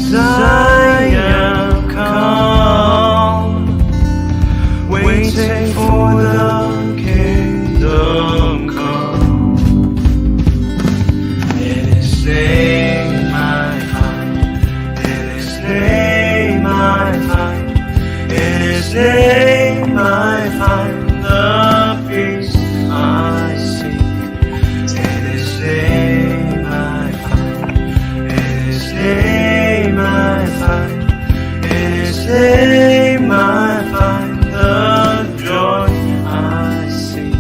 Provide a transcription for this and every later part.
Zion come, waiting for the kingdom come. In His name I find, in His name I find, in His name I find the peace I seek. In His name I find, in His name I find, in His name I find the joy I seek.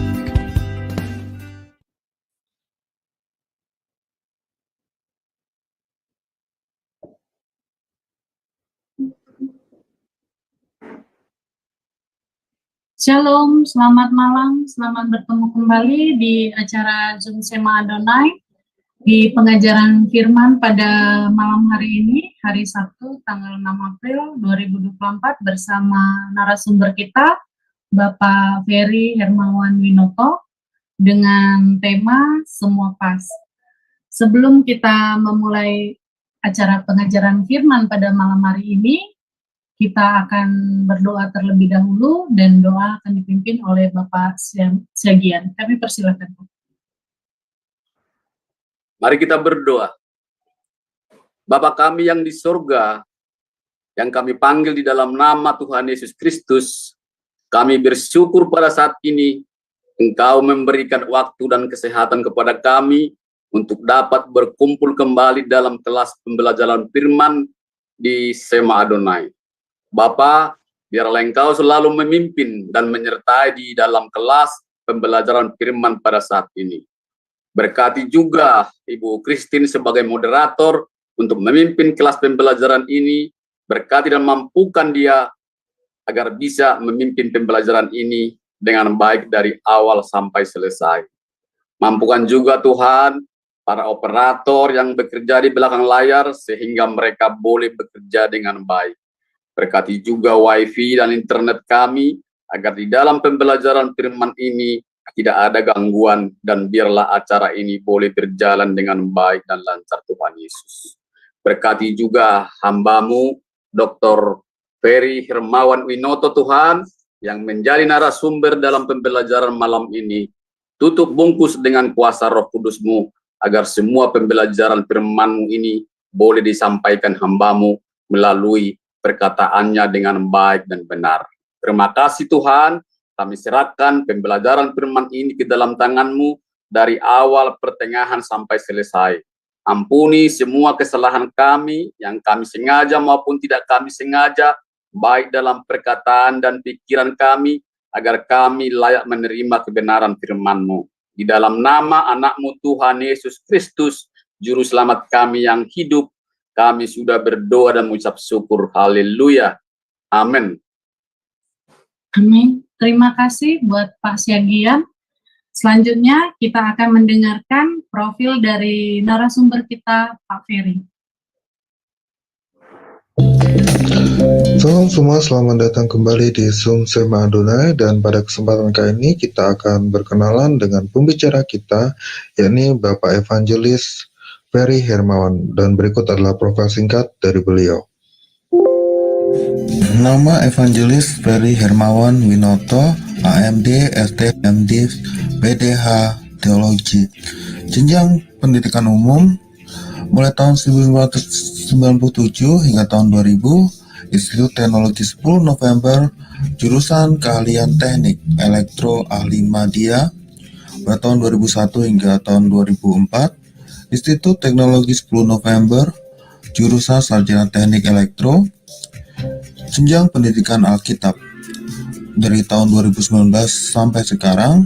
Shalom, selamat malam, selamat bertemu kembali di acara Zoom Sema Adonai di pengajaran firman pada malam hari ini, hari Sabtu tanggal 6 April 2024 bersama narasumber kita, Bapak Ferry Hermawan Winoto, dengan tema Semua Pas. Sebelum kita memulai acara pengajaran firman pada malam hari ini, kita akan berdoa terlebih dahulu dan doa akan dipimpin oleh Bapak Syagian. Kami persilakan. Mari kita berdoa. Bapa kami yang di surga, yang kami panggil di dalam nama Tuhan Yesus Kristus, kami bersyukur pada saat ini Engkau memberikan waktu dan kesehatan kepada kami untuk dapat berkumpul kembali dalam kelas pembelajaran firman di Sema Adonai. Bapa, biarlah Engkau selalu memimpin dan menyertai di dalam kelas pembelajaran firman pada saat ini. Berkati juga Ibu Christine sebagai moderator untuk memimpin kelas pembelajaran ini. Berkati dan mampukan dia agar bisa memimpin pembelajaran ini dengan baik dari awal sampai selesai. Mampukan juga Tuhan para operator yang bekerja di belakang layar sehingga mereka boleh bekerja dengan baik. Berkati juga wifi dan internet kami, agar di dalam pembelajaran firman ini tidak ada gangguan, dan biarlah acara ini boleh berjalan dengan baik dan lancar Tuhan Yesus. Berkati juga hamba-Mu, Dr. Ferry Hermawan Winoto Tuhan, yang menjadi narasumber dalam pembelajaran malam ini. Tutup bungkus dengan kuasa Roh Kudus-Mu, agar semua pembelajaran firman-Mu ini boleh disampaikan hamba-Mu melalui perkataannya dengan baik dan benar. Terima kasih Tuhan, kami serahkan pembelajaran firman ini ke dalam tangan-Mu dari awal, pertengahan, sampai selesai. Ampuni semua kesalahan kami, yang kami sengaja maupun tidak kami sengaja, baik dalam perkataan dan pikiran kami, agar kami layak menerima kebenaran firman-Mu. Di dalam nama anak-Mu Tuhan Yesus Kristus, Juru Selamat kami yang hidup, kami sudah berdoa dan mengucap syukur. Haleluya. Amin. Amin. Terima kasih buat Pak Syagian. Selanjutnya kita akan mendengarkan profil dari narasumber kita, Pak Ferry. Salam semua, selamat datang kembali di Zoom Sema Adonai, dan pada kesempatan kali ini kita akan berkenalan dengan pembicara kita, yakni Bapak Evangelis Ferry Hermawan, dan berikut adalah profil singkat dari beliau. Nama Evangelis Ferry Hermawan Winoto, AMD, STMD, PDH, Teologi. Jenjang pendidikan umum, mulai tahun 1997 hingga tahun 2000, Institut Teknologi 10 November, jurusan keahlian teknik elektro ahli media, pada tahun 2001 hingga tahun 2004, Institut Teknologi 10 November, jurusan sarjana teknik elektro, jenjang pendidikan Alkitab dari tahun 2019 sampai sekarang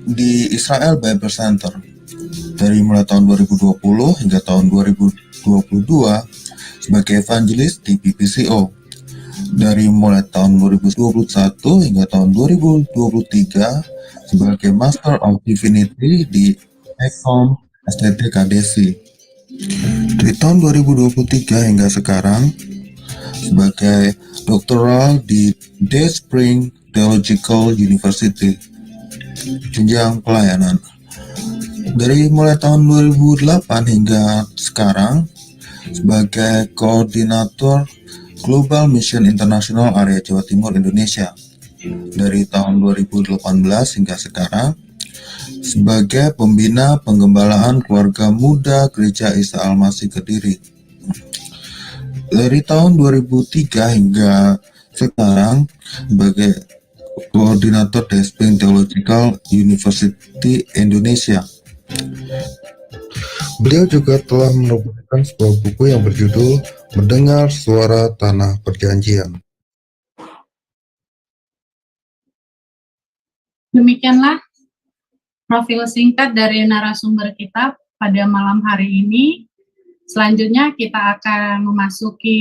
di Israel Bible Center, dari mulai tahun 2020 hingga tahun 2022 sebagai evangelis di PPCO, dari mulai tahun 2021 hingga tahun 2023 sebagai Master of Divinity di Ekom STT KDC. Dari tahun 2023 hingga sekarang sebagai doktoral di Day Spring Theological University, jenjang pelayanan. Dari mulai tahun 2008 hingga sekarang sebagai Koordinator Global Mission International Area Jawa Timur Indonesia dari tahun 2018 hingga sekarang, sebagai Pembina Penggembalaan Keluarga Muda Gereja Isa Al-Masih Kediri. Dari tahun 2003 hingga sekarang sebagai Koordinator Desping Theological University Indonesia. Beliau juga telah menuliskan sebuah buku yang berjudul Mendengar Suara Tanah Perjanjian. Demikianlah profil singkat dari narasumber kita pada malam hari ini. Selanjutnya kita akan memasuki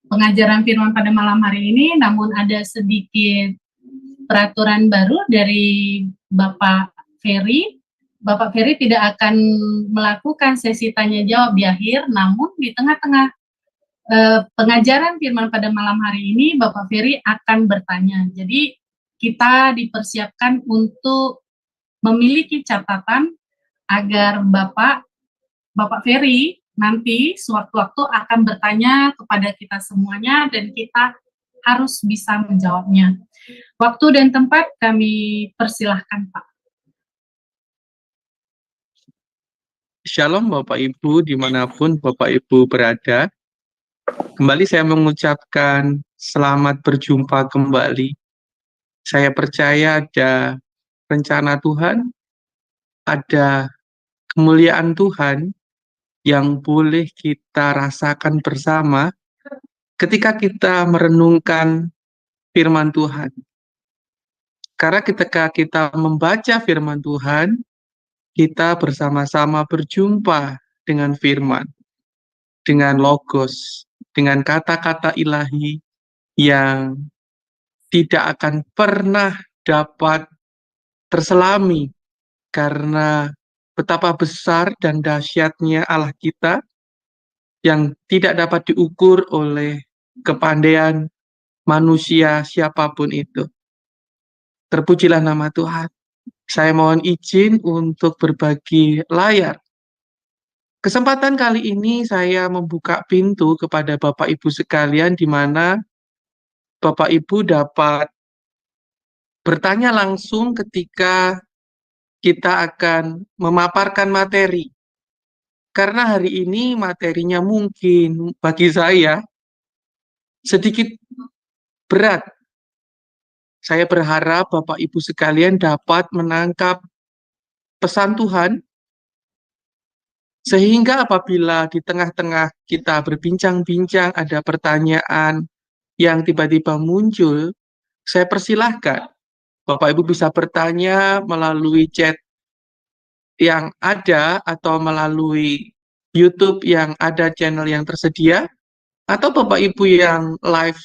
pengajaran firman pada malam hari ini, namun ada sedikit peraturan baru dari Bapak Ferry. Bapak Ferry tidak akan melakukan sesi tanya jawab di akhir, namun di tengah-tengah pengajaran firman pada malam hari ini, Bapak Ferry akan bertanya. Jadi kita dipersiapkan untuk memiliki catatan agar Bapak Ferry nanti sewaktu-waktu akan bertanya kepada kita semuanya dan kita harus bisa menjawabnya. Waktu dan tempat kami persilahkan, Pak. Shalom Bapak Ibu dimanapun Bapak Ibu berada. Kembali saya mengucapkan selamat berjumpa kembali. Saya percaya ada rencana Tuhan, ada kemuliaan Tuhan yang boleh kita rasakan bersama ketika kita merenungkan firman Tuhan. Karena ketika kita membaca firman Tuhan, kita bersama-sama berjumpa dengan firman, dengan logos, dengan kata-kata ilahi yang tidak akan pernah dapat terselami karena betapa besar dan dahsyatnya Allah kita yang tidak dapat diukur oleh kepandaian manusia siapapun itu. Terpujilah nama Tuhan. Saya mohon izin untuk berbagi layar. Kesempatan kali ini saya membuka pintu kepada Bapak Ibu sekalian di mana Bapak Ibu dapat bertanya langsung ketika kita akan memaparkan materi. Karena hari ini materinya mungkin bagi saya sedikit berat. Saya berharap Bapak Ibu sekalian dapat menangkap pesan Tuhan, sehingga apabila di tengah-tengah kita berbincang-bincang ada pertanyaan yang tiba-tiba muncul, saya persilahkan Bapak Ibu bisa bertanya melalui chat yang ada atau melalui YouTube yang ada channel yang tersedia, atau Bapak Ibu yang live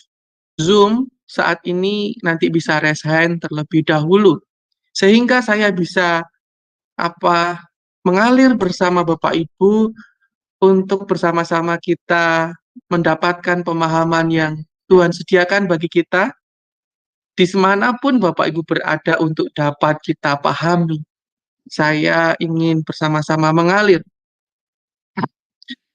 Zoom saat ini nanti bisa raise hand terlebih dahulu, sehingga saya bisa mengalir bersama Bapak Ibu untuk bersama-sama kita mendapatkan pemahaman yang Tuhan sediakan bagi kita, dimanapun Bapak Ibu berada untuk dapat kita pahami. Saya ingin bersama-sama mengalir.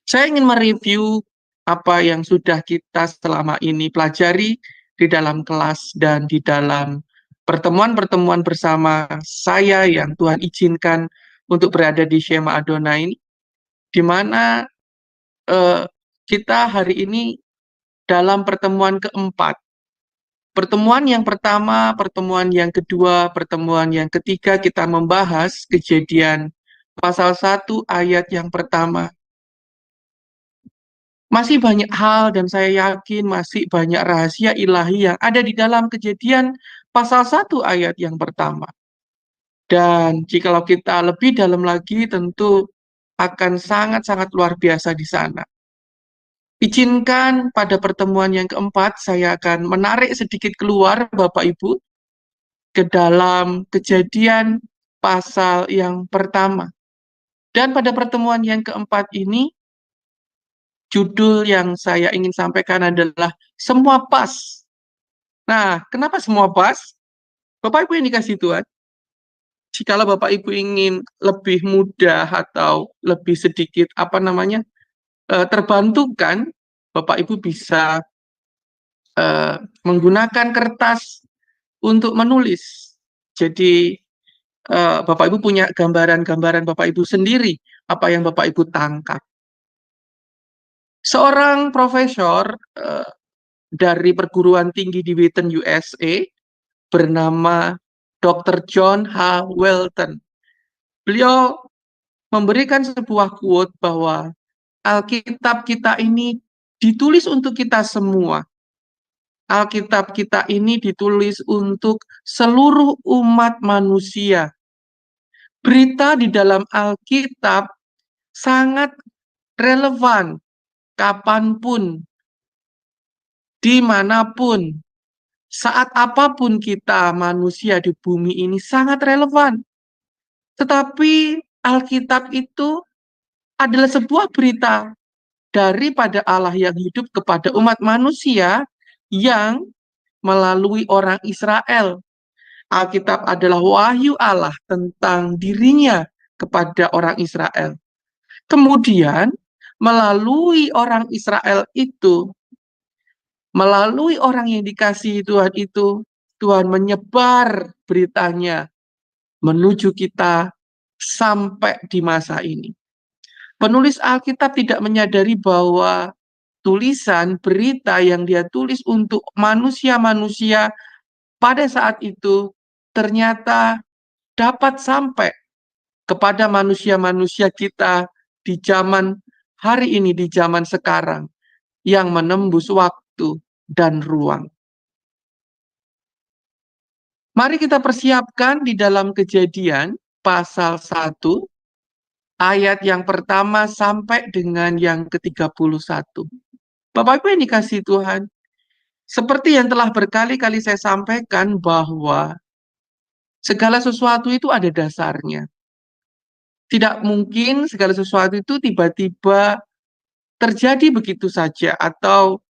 Saya ingin mereview apa yang sudah kita selama ini pelajari di dalam kelas dan di dalam pertemuan-pertemuan bersama saya yang Tuhan izinkan untuk berada di Shema Adonai ini, di mana kita hari ini dalam pertemuan keempat. Pertemuan yang pertama, pertemuan yang kedua, pertemuan yang ketiga kita membahas Kejadian pasal 1 ayat yang pertama. Masih banyak hal dan saya yakin masih banyak rahasia ilahi yang ada di dalam Kejadian pasal 1 ayat yang pertama. Dan jikalau kita lebih dalam lagi tentu akan sangat-sangat luar biasa di sana. Izinkan pada pertemuan yang keempat saya akan menarik sedikit keluar Bapak Ibu ke dalam Kejadian pasal yang pertama. Dan pada pertemuan yang keempat ini, judul yang saya ingin sampaikan adalah semua pas. Nah, kenapa semua pas? Bapak Ibu yang dikasihi Tuhan, jikalau Bapak Ibu ingin lebih mudah atau lebih sedikit terbantukan, Bapak Ibu bisa menggunakan kertas untuk menulis. Jadi Bapak Ibu punya gambaran-gambaran Bapak Ibu sendiri, apa yang Bapak Ibu tangkap. Seorang profesor dari perguruan tinggi di Wheaton, USA, bernama Dr. John H. Welton. Beliau memberikan sebuah quote bahwa Alkitab kita ini ditulis untuk kita semua. Alkitab kita ini ditulis untuk seluruh umat manusia. Berita di dalam Alkitab sangat relevan kapanpun, dimanapun, saat apapun kita manusia di bumi ini sangat relevan. Tetapi Alkitab itu adalah sebuah berita daripada Allah yang hidup kepada umat manusia yang melalui orang Israel. Alkitab adalah wahyu Allah tentang dirinya kepada orang Israel. Kemudian melalui orang Israel itu, melalui orang yang dikasihi Tuhan itu, Tuhan menyebar beritanya menuju kita sampai di masa ini. Penulis Alkitab tidak menyadari bahwa tulisan berita yang dia tulis untuk manusia-manusia pada saat itu ternyata dapat sampai kepada manusia-manusia kita di zaman hari ini, di zaman sekarang, yang menembus waktu dan ruang. Mari kita persiapkan di dalam Kejadian pasal 1, ayat yang pertama sampai dengan yang ke-31. Bapak Ibu yang dikasihi Tuhan, seperti yang telah berkali-kali saya sampaikan bahwa segala sesuatu itu ada dasarnya. Tidak mungkin segala sesuatu itu tiba-tiba terjadi begitu saja atau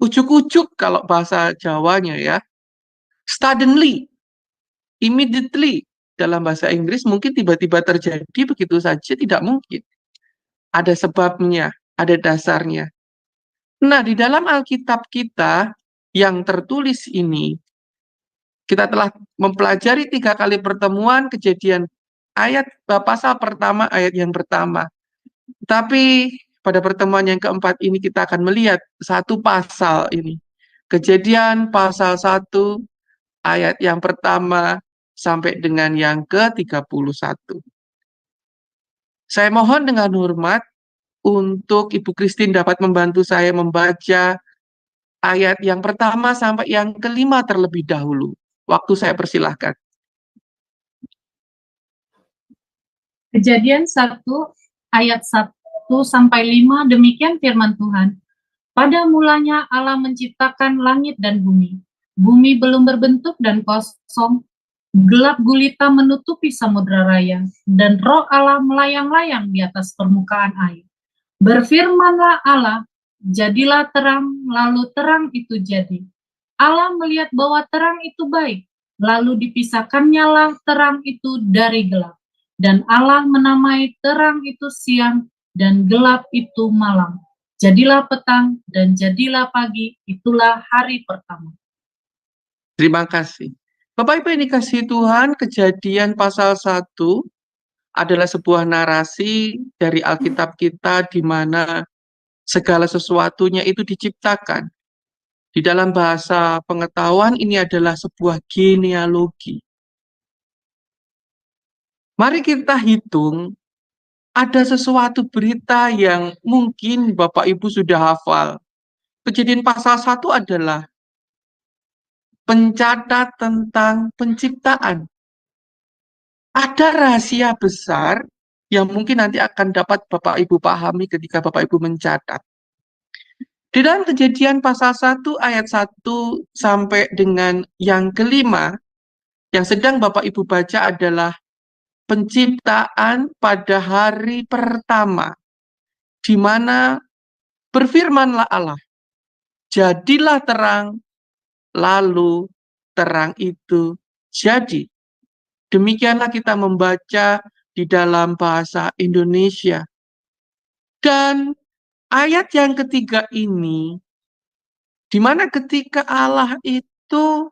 ujuk-ujuk kalau bahasa Jawanya ya. Suddenly, immediately, dalam bahasa Inggris mungkin tiba-tiba terjadi begitu saja, tidak mungkin. Ada sebabnya, ada dasarnya. Nah, di dalam Alkitab kita yang tertulis ini, kita telah mempelajari 3 kali pertemuan Kejadian ayat pasal pertama, ayat yang pertama. Tapi pada pertemuan yang keempat ini kita akan melihat satu pasal ini. Kejadian pasal 1, ayat yang pertama sampai dengan yang ke-31. Saya mohon dengan hormat untuk Ibu Christine dapat membantu saya membaca ayat yang pertama sampai yang kelima terlebih dahulu. Waktu saya persilahkan. Kejadian 1 ayat 1 sampai 5, demikian firman Tuhan. Pada mulanya Allah menciptakan langit dan bumi. Bumi belum berbentuk dan kosong, gelap gulita menutupi samudra raya, dan roh Allah melayang-layang di atas permukaan air. Berfirmanlah Allah, jadilah terang, lalu terang itu jadi. Allah melihat bahwa terang itu baik, lalu dipisahkannyalah terang itu dari gelap. Dan Allah menamai terang itu siang, dan gelap itu malam. Jadilah petang, dan jadilah pagi, itulah hari pertama. Terima kasih. Bapak Ibu yang dikasihi Tuhan, Kejadian pasal 1 adalah sebuah narasi dari Alkitab kita di mana segala sesuatunya itu diciptakan. Di dalam bahasa pengetahuan ini adalah sebuah genealogi. Mari kita hitung, ada sesuatu berita yang mungkin Bapak Ibu sudah hafal. Kejadian pasal 1 adalah pencatat tentang penciptaan. Ada rahasia besar yang mungkin nanti akan dapat Bapak Ibu pahami ketika Bapak Ibu mencatat. Di dalam Kejadian pasal 1 ayat 1 sampai dengan yang kelima, yang sedang Bapak Ibu baca adalah penciptaan pada hari pertama, di mana berfirmanlah Allah, jadilah terang, lalu terang itu jadi. Demikianlah kita membaca di dalam bahasa Indonesia. Dan ayat yang ketiga ini, di mana ketika Allah itu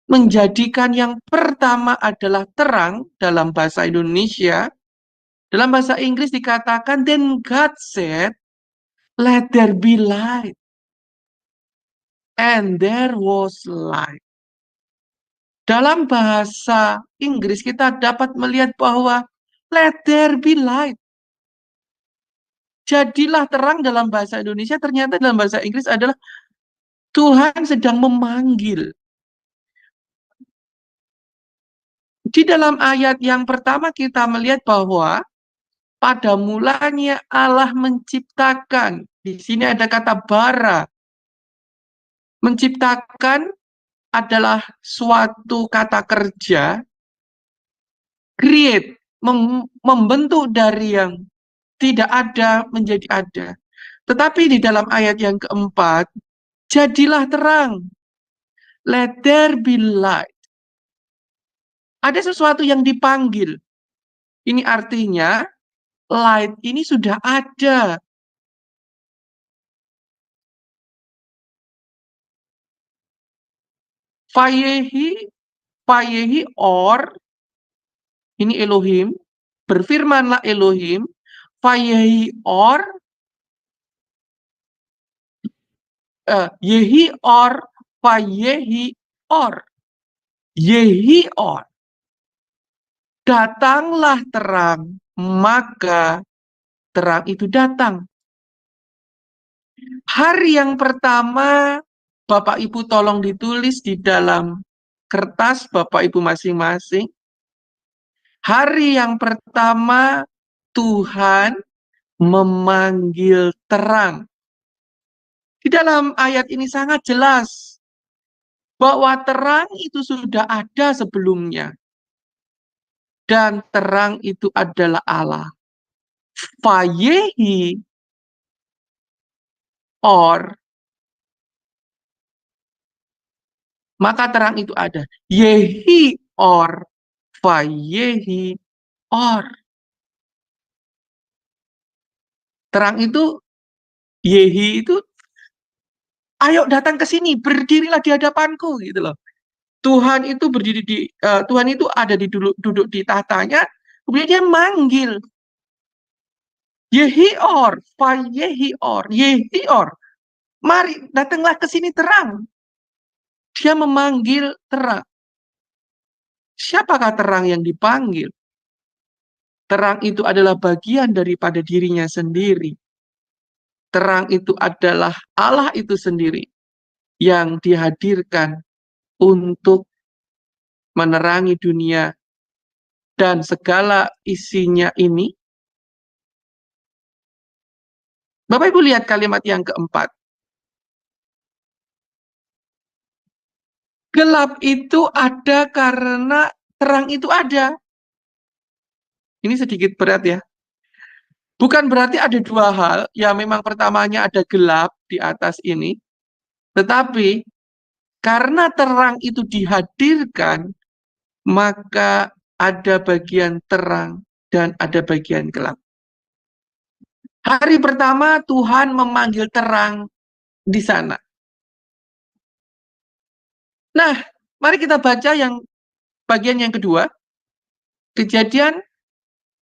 menjadikan yang pertama adalah terang dalam bahasa Indonesia, dalam bahasa Inggris dikatakan, then God said, let there be light. And there was light. Dalam bahasa Inggris kita dapat melihat bahwa let there be light. Jadilah terang dalam bahasa Indonesia, ternyata dalam bahasa Inggris adalah Tuhan sedang memanggil. Di dalam ayat yang pertama kita melihat bahwa pada mulanya Allah menciptakan. Di sini ada kata bara. Menciptakan adalah suatu kata kerja. Create, membentuk dari yang tidak ada menjadi ada. Tetapi di dalam ayat yang keempat, jadilah terang. Let there be light. Ada sesuatu yang dipanggil. Ini artinya light ini sudah ada. Fayehi or, ini Elohim, berfirmanlah Elohim, Fayehi or, Yehi or, Fayehi or, Yehi or. Datanglah terang, maka terang itu datang. Hari yang pertama, Bapak Ibu tolong ditulis di dalam kertas Bapak Ibu masing-masing. Hari yang pertama, Tuhan memanggil terang. Di dalam ayat ini sangat jelas bahwa terang itu sudah ada sebelumnya. Dan terang itu adalah Allah. Fayehi or, maka terang itu ada. Yehi or, fayehi or. Terang itu, Yehi itu, ayo datang ke sini, berdirilah di hadapanku, gitu loh. Tuhan itu berdiri di, Tuhan itu ada di duduk di tahtanya, kemudian dia manggil. Yehi or, fayehi or, yehi or. Mari, datanglah ke sini terang. Dia memanggil terang. Siapakah terang yang dipanggil? Terang itu adalah bagian daripada dirinya sendiri. Terang itu adalah Allah itu sendiri yang dihadirkan untuk menerangi dunia dan segala isinya ini. Bapak Ibu lihat kalimat yang keempat. Gelap itu ada karena terang itu ada. Ini sedikit berat ya. Bukan berarti ada dua hal, ya memang pertamanya ada gelap di atas ini, tetapi karena terang itu dihadirkan, maka ada bagian terang dan ada bagian gelap. Hari pertama Tuhan memanggil terang di sana. Nah, mari kita baca yang bagian yang kedua. Kejadian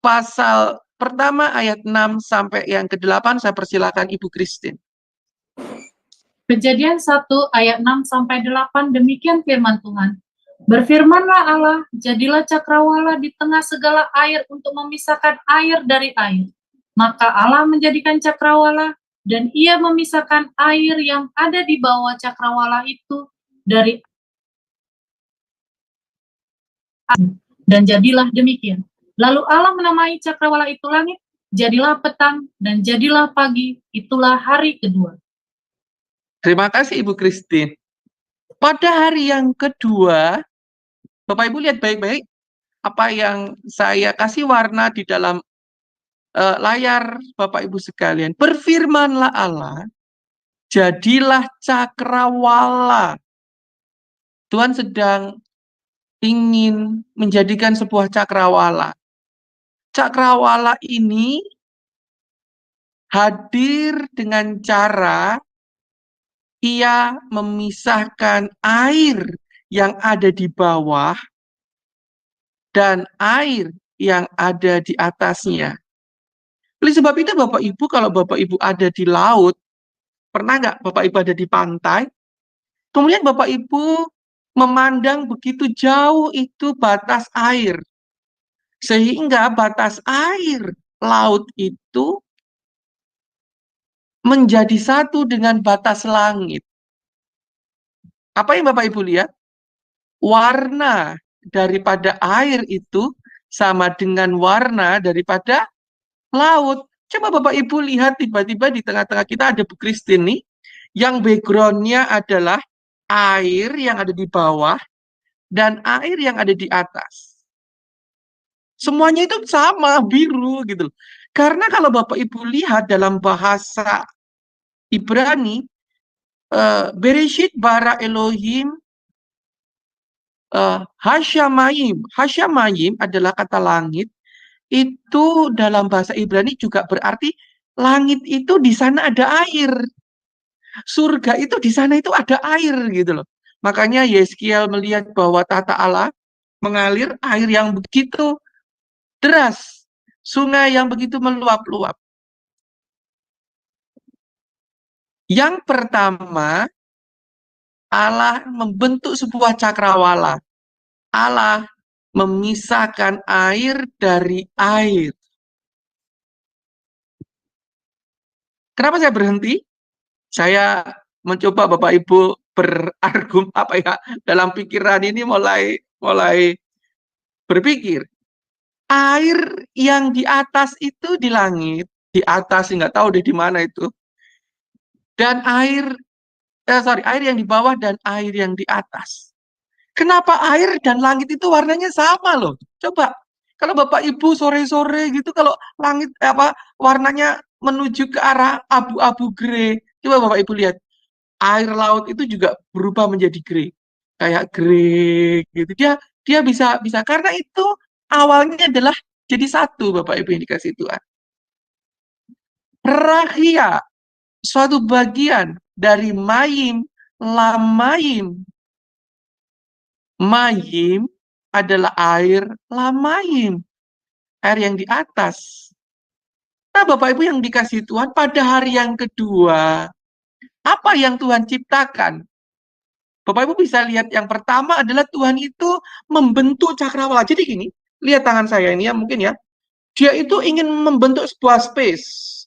pasal pertama ayat 6 sampai yang ke-8, saya persilakan Ibu Christine. Kejadian 1 ayat 6 sampai 8, demikian firman Tuhan. Berfirmanlah Allah, jadilah cakrawala di tengah segala air untuk memisahkan air dari air. Maka Allah menjadikan cakrawala, dan ia memisahkan air yang ada di bawah cakrawala itu dari air. Dan jadilah demikian. Lalu Allah menamai cakrawala itu langit, jadilah petang, dan jadilah pagi, itulah hari kedua. Terima kasih Ibu Christine. Pada hari yang kedua, Bapak Ibu lihat baik-baik apa yang saya kasih warna di dalam layar Bapak Ibu sekalian. Berfirmanlah Allah, jadilah cakrawala. Tuhan sedang ingin menjadikan sebuah cakrawala. Cakrawala ini hadir dengan cara ia memisahkan air yang ada di bawah dan air yang ada di atasnya. Oleh sebab itu Bapak Ibu, kalau Bapak Ibu ada di laut, pernah nggak Bapak Ibu ada di pantai, kemudian Bapak Ibu memandang begitu jauh itu batas air, sehingga batas air laut itu menjadi satu dengan batas langit. Apa yang Bapak Ibu lihat? Warna daripada air itu sama dengan warna daripada laut. Coba Bapak Ibu lihat, tiba-tiba di tengah-tengah kita ada Bu Christine nih, yang backgroundnya adalah air yang ada di bawah dan air yang ada di atas. Semuanya itu sama, biru gitu. Karena kalau Bapak Ibu lihat dalam bahasa Ibrani, Bereshit bara Elohim Hashamayim. Hashamayim adalah kata langit. Itu dalam bahasa Ibrani juga berarti langit itu di sana ada air. Surga itu di sana itu ada air gitu loh. Makanya Yeskiel melihat bahwa tata Allah mengalir air yang begitu deras, sungai yang begitu meluap-luap. Yang pertama, Allah membentuk sebuah cakrawala. Allah memisahkan air dari air. Kenapa saya berhenti? Saya mencoba Bapak Ibu berargum dalam pikiran ini mulai berpikir. Air yang di atas itu di langit, di atas nggak tahu deh di mana itu. Dan air yang di bawah dan air yang di atas. Kenapa air dan langit itu warnanya sama loh? Coba kalau Bapak Ibu sore-sore gitu, kalau langit warnanya menuju ke arah abu-abu grey, coba Bapak Ibu lihat, air laut itu juga berubah menjadi grey, kayak grey gitu. Dia bisa karena itu awalnya adalah jadi satu, Bapak Ibu yang dikasih Tuhan. Rahia, suatu bagian dari mayim, lamayim. Mayim adalah air lamayim, air yang di atas. Nah, Bapak Ibu yang dikasih Tuhan, pada hari yang kedua, apa yang Tuhan ciptakan? Bapak Ibu bisa lihat yang pertama adalah Tuhan itu membentuk cakrawala. Jadi gini, lihat tangan saya ini ya, mungkin ya. Dia itu ingin membentuk sebuah space.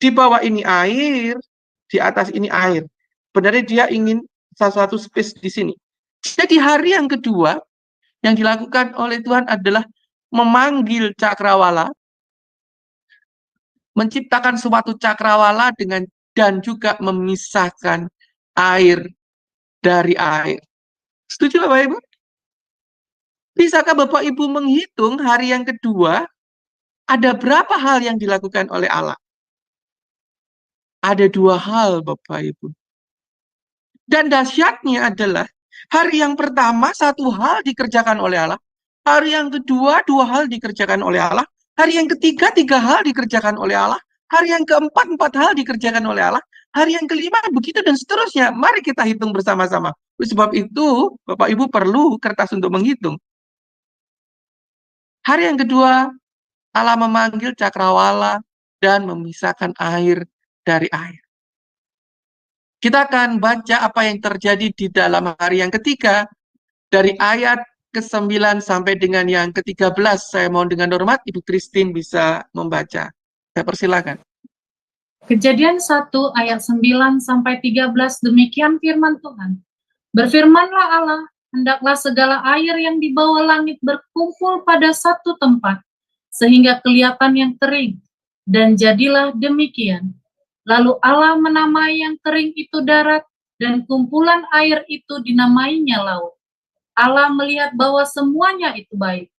Di bawah ini air, di atas ini air. Sebenarnya dia ingin sesuatu space di sini. Jadi hari yang kedua yang dilakukan oleh Tuhan adalah memanggil cakrawala, menciptakan suatu cakrawala dan juga memisahkan air dari air. Setuju Bapak Ibu? Bisakah Bapak Ibu menghitung hari yang kedua ada berapa hal yang dilakukan oleh Allah? Ada 2 hal Bapak Ibu. Dan dahsyatnya adalah hari yang pertama 1 hal dikerjakan oleh Allah, hari yang kedua 2 hal dikerjakan oleh Allah, hari yang ketiga 3 hal dikerjakan oleh Allah, hari yang keempat 4 hal dikerjakan oleh Allah, hari yang kelima begitu dan seterusnya. Mari kita hitung bersama-sama. Sebab itu Bapak Ibu perlu kertas untuk menghitung. Hari yang kedua Allah memanggil cakrawala dan memisahkan air dari air. Kita akan baca apa yang terjadi di dalam hari yang ketiga, dari ayat ke-9 sampai dengan yang ke-13. Saya mohon dengan hormat Ibu Christine bisa membaca. Saya persilakan. Kejadian 1 ayat 9 sampai 13, demikian firman Tuhan. Berfirmanlah Allah, hendaklah segala air yang di bawah langit berkumpul pada satu tempat, sehingga kelihatan yang kering, dan jadilah demikian. Lalu Allah menamai yang kering itu darat, dan kumpulan air itu dinamainya laut. Allah melihat bahwa semuanya itu baik.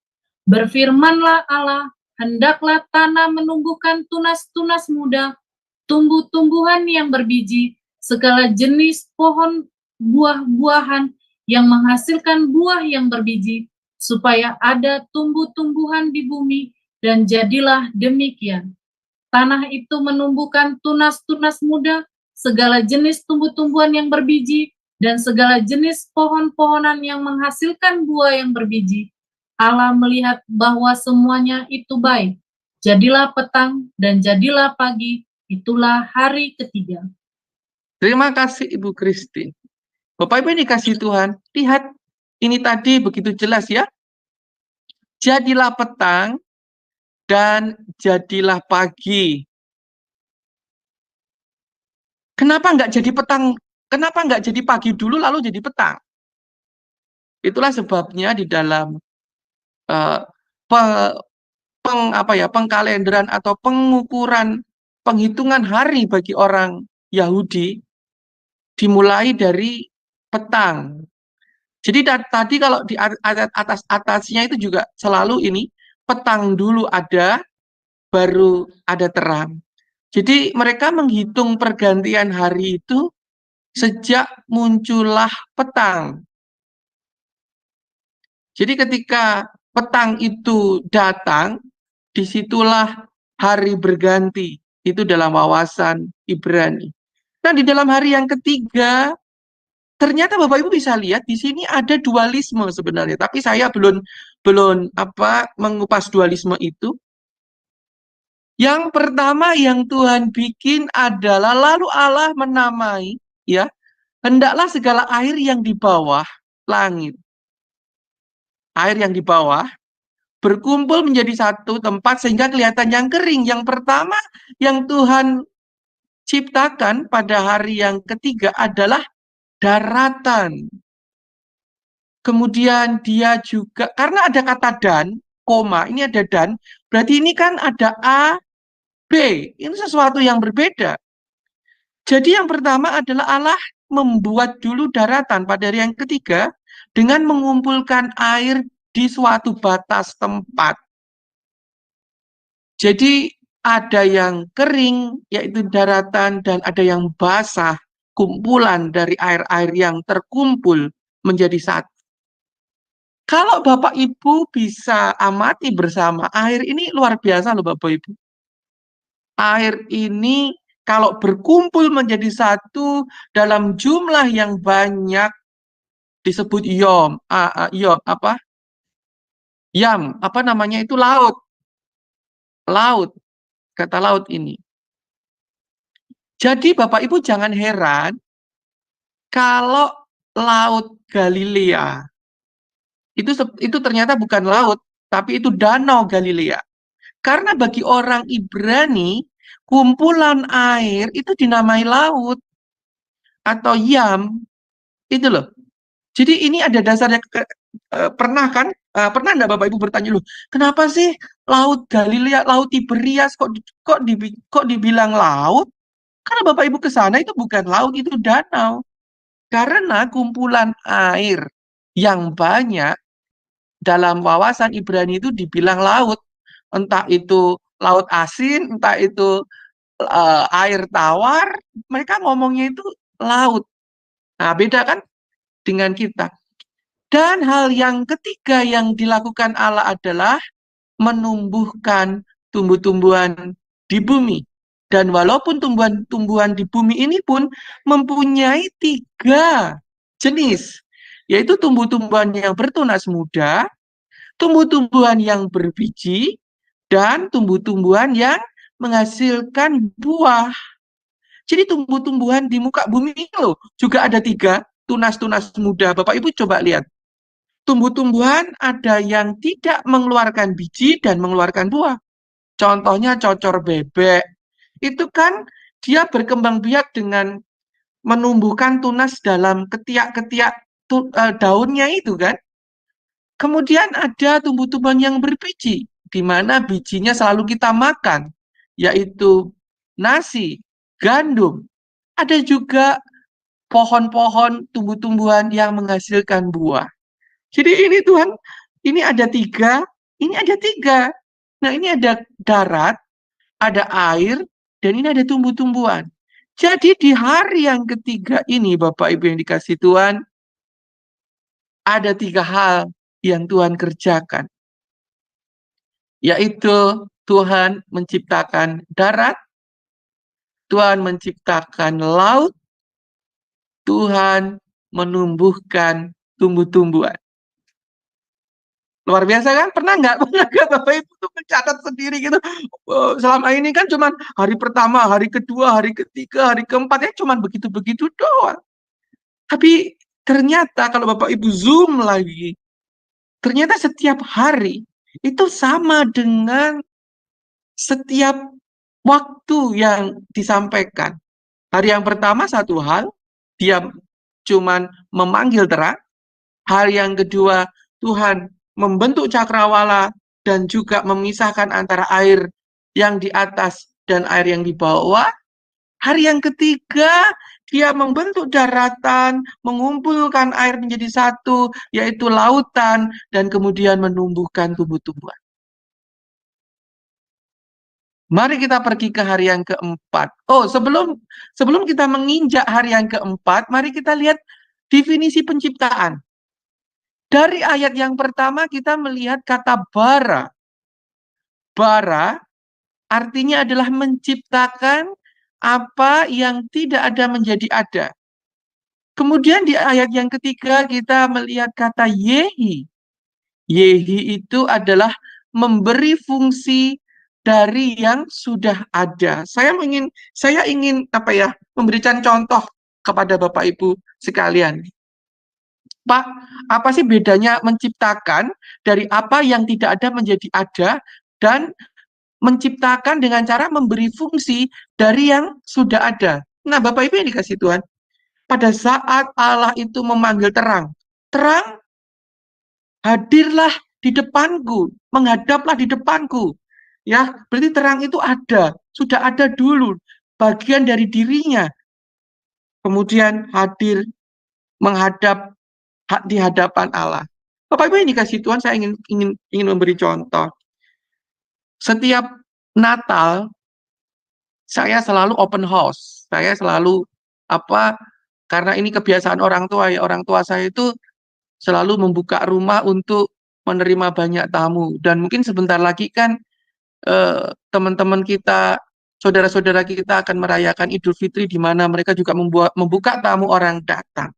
Berfirmanlah Allah, hendaklah tanah menumbuhkan tunas-tunas muda, tumbuh-tumbuhan yang berbiji, segala jenis pohon buah-buahan yang menghasilkan buah yang berbiji, supaya ada tumbuh-tumbuhan di bumi, dan jadilah demikian. Tanah itu menumbuhkan tunas-tunas muda, segala jenis tumbuh-tumbuhan yang berbiji, dan segala jenis pohon-pohonan yang menghasilkan buah yang berbiji. Allah melihat bahwa semuanya itu baik. Jadilah petang dan jadilah pagi, itulah hari ketiga. Terima kasih Ibu Christine. Bapak Ibu yang dikasihi Tuhan, lihat ini tadi begitu jelas ya. Jadilah petang dan jadilah pagi. Kenapa nggak jadi petang? Kenapa nggak jadi pagi dulu lalu jadi petang? Itulah sebabnya di dalam eh, pengkalenderan atau pengukuran penghitungan hari bagi orang Yahudi dimulai dari petang. Jadi tadi kalau di atasnya itu juga selalu ini petang dulu ada, baru ada terang. Jadi mereka menghitung pergantian hari itu sejak muncullah petang. Jadi ketika petang itu datang, disitulah hari berganti. Itu dalam wawasan Ibrani. Nah, di dalam hari yang ketiga, ternyata Bapak Ibu bisa lihat di sini ada dualisme sebenarnya. Tapi saya belum mengupas dualisme itu. Yang pertama yang Tuhan bikin adalah lalu Allah menamai, ya, hendaklah segala air yang di bawah langit, air yang di bawah berkumpul menjadi satu tempat sehingga kelihatan yang kering. Yang pertama yang Tuhan ciptakan pada hari yang ketiga adalah daratan. Kemudian dia juga, karena ada kata dan, koma, ini ada dan, berarti ini kan ada A, B. Ini sesuatu yang berbeda. Jadi yang pertama adalah Allah membuat dulu daratan pada hari yang ketiga dengan mengumpulkan air di suatu batas tempat. Jadi ada yang kering, yaitu daratan, dan ada yang basah, kumpulan dari air-air yang terkumpul menjadi satu. Kalau Bapak Ibu bisa amati bersama, air ini luar biasa loh Bapak Ibu. Air ini kalau berkumpul menjadi satu dalam jumlah yang banyak disebut yam, apa namanya itu laut, kata laut ini. Jadi Bapak Ibu jangan heran kalau laut Galilea itu ternyata bukan laut, tapi itu danau Galilea. Karena bagi orang Ibrani, kumpulan air itu dinamai laut atau yam, itu loh. Jadi ini ada dasarnya. Pernah enggak Bapak Ibu bertanya loh, kenapa sih laut Galilea, laut Tiberias kok dibilang laut? Karena Bapak Ibu ke sana itu bukan laut, itu danau. Karena kumpulan air yang banyak dalam wawasan Ibrani itu dibilang laut. Entah itu laut asin, entah itu air tawar, mereka ngomongnya itu laut. Nah, beda kan dengan kita. Dan hal yang ketiga yang dilakukan Allah adalah menumbuhkan tumbuh-tumbuhan di bumi. Dan walaupun tumbuhan-tumbuhan di bumi ini pun mempunyai 3 jenis, yaitu tumbuh-tumbuhan yang bertunas muda, tumbuh-tumbuhan yang berbiji, dan tumbuh-tumbuhan yang menghasilkan buah. Jadi tumbuh-tumbuhan di muka bumi ini loh, juga ada 3 tunas-tunas muda. Bapak Ibu coba lihat. Tumbuh-tumbuhan ada yang tidak mengeluarkan biji dan mengeluarkan buah. Contohnya cocor bebek. Itu kan dia berkembang biak dengan menumbuhkan tunas dalam ketiak-ketiak daunnya itu kan. Kemudian ada tumbuh-tumbuhan yang berbiji, di mana bijinya selalu kita makan, yaitu nasi, gandum. Ada juga pohon-pohon tumbuh-tumbuhan yang menghasilkan buah. Jadi ini Tuhan, ini ada 3, ini ada 3. Nah ini ada darat, ada air, dan ini ada tumbuh-tumbuhan. Jadi di hari yang ketiga ini Bapak Ibu yang dikasih Tuhan, ada 3 hal yang Tuhan kerjakan. Yaitu Tuhan menciptakan darat, Tuhan menciptakan laut, Tuhan menumbuhkan tumbuh-tumbuhan. Luar biasa kan? Pernah nggak Bapak Ibu tuh mencatat sendiri gitu? Selama ini kan cuman hari pertama, hari kedua, hari ketiga, hari keempat ya cuman begitu-begitu doang. Tapi ternyata kalau Bapak Ibu zoom lagi, ternyata setiap hari itu sama dengan setiap waktu yang disampaikan. Hari yang pertama satu hal, dia cuman memanggil terang. Hari yang kedua, Tuhan membentuk cakrawala dan juga memisahkan antara air yang di atas dan air yang di bawah. Hari yang ketiga, dia membentuk daratan, mengumpulkan air menjadi satu, yaitu lautan, dan kemudian menumbuhkan tumbuh-tumbuhan. Mari kita pergi ke hari yang keempat. Oh, sebelum kita menginjak hari yang keempat, mari kita lihat definisi penciptaan. Dari ayat yang pertama kita melihat kata bara. Bara artinya adalah menciptakan apa yang tidak ada menjadi ada. Kemudian di ayat yang ketiga kita melihat kata yehi. Yehi itu adalah memberi fungsi dari yang sudah ada. Saya ingin memberikan contoh kepada Bapak Ibu sekalian. Pak, apa sih bedanya menciptakan dari apa yang tidak ada menjadi ada dan menciptakan dengan cara memberi fungsi dari yang sudah ada? Nah, Bapak Ibu yang dikasih Tuhan, pada saat Allah itu memanggil terang, terang hadirlah di depanku, menghadaplah di depanku. Ya, berarti terang itu ada, sudah ada dulu, bagian dari dirinya. Kemudian hadir menghadap di hadapan Allah. Bapak Ibu yang dikasih Tuhan, saya ingin memberi contoh. Setiap Natal saya selalu open house. Saya selalu karena ini kebiasaan orang tua ya. Orang tua saya itu selalu membuka rumah untuk menerima banyak tamu. Dan mungkin sebentar lagi kan teman-teman kita, saudara-saudara kita akan merayakan Idul Fitri di mana mereka juga membuka tamu orang datang.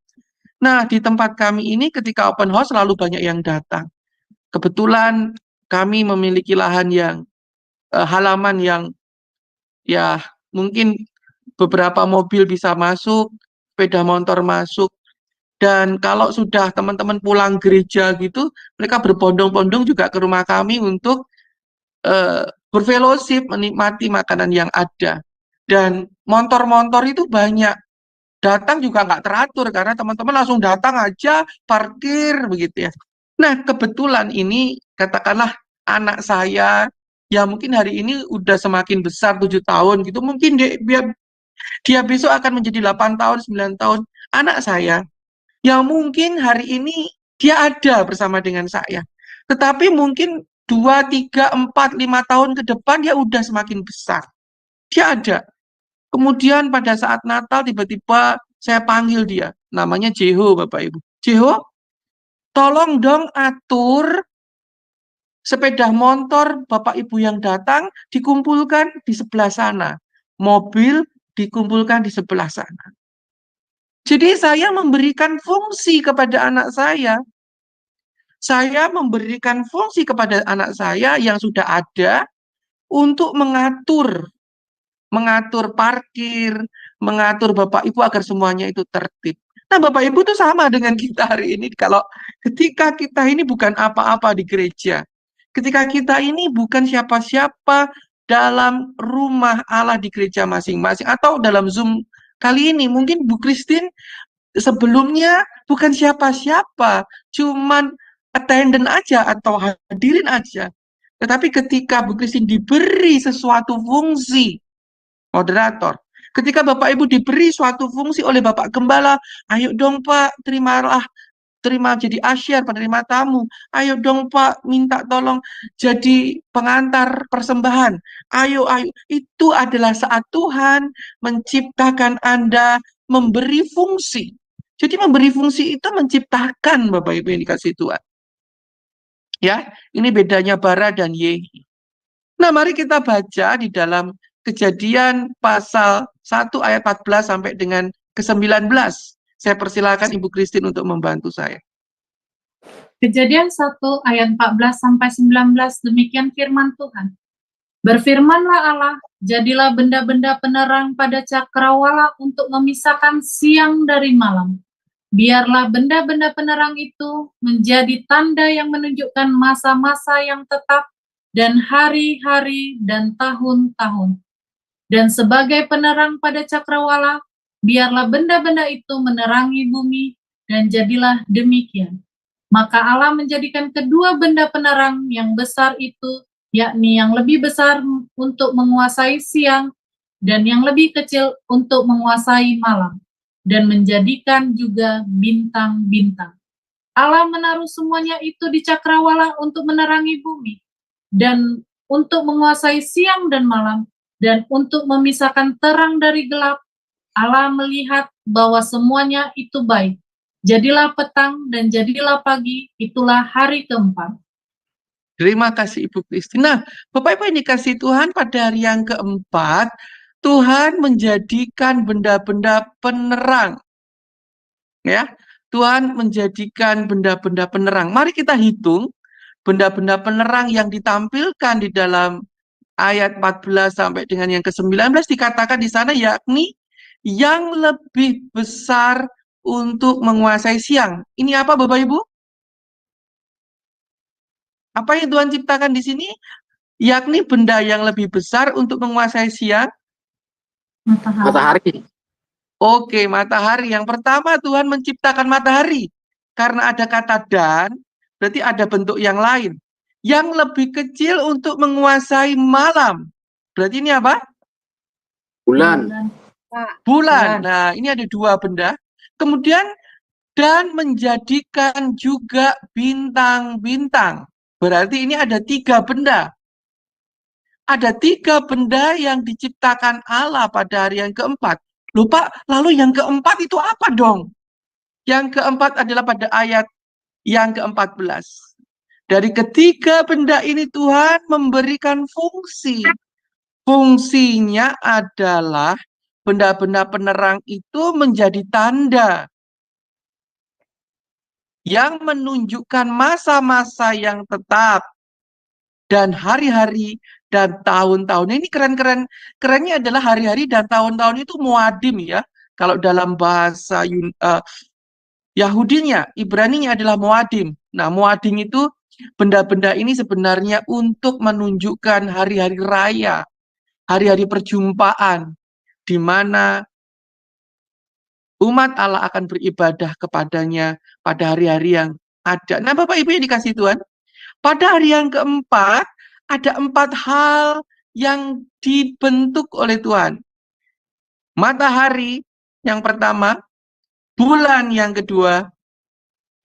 Nah, di tempat kami ini ketika open house selalu banyak yang datang. Kebetulan kami memiliki lahan yang halaman yang ya mungkin beberapa mobil bisa masuk, sepeda motor masuk. Dan kalau sudah teman-teman pulang gereja gitu, mereka berbondong-bondong juga ke rumah kami untuk berfellowship, menikmati makanan yang ada. Dan motor-motor itu banyak. Datang juga nggak teratur, karena teman-teman langsung datang aja, parkir, begitu ya. Nah, kebetulan ini, katakanlah anak saya, ya mungkin hari ini udah semakin besar, 7 tahun gitu, mungkin dia besok akan menjadi 8 tahun, 9 tahun. Anak saya, yang mungkin hari ini dia ada bersama dengan saya. Tetapi mungkin 2, 3, 4, 5 tahun ke depan dia udah semakin besar. Dia ada. Kemudian pada saat Natal tiba-tiba saya panggil dia. Namanya Jeho, Bapak Ibu. Jeho, tolong dong atur sepeda motor Bapak Ibu yang datang dikumpulkan di sebelah sana. Mobil dikumpulkan di sebelah sana. Jadi saya memberikan fungsi kepada anak saya. Saya memberikan fungsi kepada anak saya yang sudah ada untuk mengatur parkir, mengatur Bapak Ibu agar semuanya itu tertib. Nah, Bapak Ibu itu sama dengan kita hari ini. Kalau ketika kita ini bukan apa-apa di gereja, ketika kita ini bukan siapa-siapa dalam rumah Allah di gereja masing-masing, atau dalam Zoom kali ini, mungkin Bu Christine sebelumnya bukan siapa-siapa, cuman attendant aja atau hadirin aja. Tetapi ketika Bu Christine diberi sesuatu fungsi, moderator, ketika Bapak Ibu diberi suatu fungsi oleh Bapak Gembala, ayo dong Pak, terima jadi asyar, penerima tamu. Ayo dong Pak, minta tolong jadi pengantar persembahan. Ayo. Itu adalah saat Tuhan menciptakan Anda, memberi fungsi. Jadi memberi fungsi itu menciptakan, Bapak Ibu yang dikasih Tuhan. Ya, ini bedanya bara dan yehi. Nah, mari kita baca di dalam Kejadian pasal 1 ayat 14 sampai dengan ke-19. Saya persilakan Ibu Christine untuk membantu saya. Kejadian 1 ayat 14 sampai 19, demikian firman Tuhan. Berfirmanlah Allah, jadilah benda-benda penerang pada cakrawala untuk memisahkan siang dari malam. Biarlah benda-benda penerang itu menjadi tanda yang menunjukkan masa-masa yang tetap dan hari-hari dan tahun-tahun. Dan sebagai penerang pada cakrawala, biarlah benda-benda itu menerangi bumi, dan jadilah demikian. Maka Allah menjadikan kedua benda penerang yang besar itu, yakni yang lebih besar untuk menguasai siang, dan yang lebih kecil untuk menguasai malam, dan menjadikan juga bintang-bintang. Allah menaruh semuanya itu di cakrawala untuk menerangi bumi, dan untuk menguasai siang dan malam, dan untuk memisahkan terang dari gelap. Allah melihat bahwa semuanya itu baik. Jadilah petang dan jadilah pagi, itulah hari keempat. Terima kasih Ibu Christine. Nah, Bapak Ibu yang dikasihi Tuhan, pada hari yang keempat, Tuhan menjadikan benda-benda penerang. Ya, Tuhan menjadikan benda-benda penerang. Mari kita hitung benda-benda penerang yang ditampilkan di dalam ayat 14 sampai dengan yang ke-19, dikatakan di sana yakni yang lebih besar untuk menguasai siang. Ini apa Bapak Ibu? Apa yang Tuhan ciptakan di sini? Yakni benda yang lebih besar untuk menguasai siang. Matahari. Oke, matahari. Yang pertama Tuhan menciptakan matahari. Karena ada kata dan, berarti ada bentuk yang lain. Yang lebih kecil untuk menguasai malam. Berarti ini apa? Bulan. Bulan. Nah, ini ada dua benda. Kemudian, dan menjadikan juga bintang-bintang. Berarti ini ada tiga benda. Ada tiga benda yang diciptakan Allah pada hari yang keempat. Lupa, lalu yang keempat itu apa dong? Yang keempat adalah pada ayat yang ke-14. Dari ketiga benda ini Tuhan memberikan fungsi. Fungsinya adalah benda-benda penerang itu menjadi tanda yang menunjukkan masa-masa yang tetap dan hari-hari dan tahun-tahun. Ini keren-keren. Kerennya adalah hari-hari dan tahun-tahun itu muadim ya. Kalau dalam bahasa Yahudinya, Ibraninya adalah muadim. Nah, muadim itu benda-benda ini sebenarnya untuk menunjukkan hari-hari raya, hari-hari perjumpaan, di mana umat Allah akan beribadah kepadanya pada hari-hari yang ada. Nah, Bapak Ibu yang dikasihi Tuhan, pada hari yang keempat, ada 4 hal yang dibentuk oleh Tuhan. Matahari yang pertama, bulan yang kedua,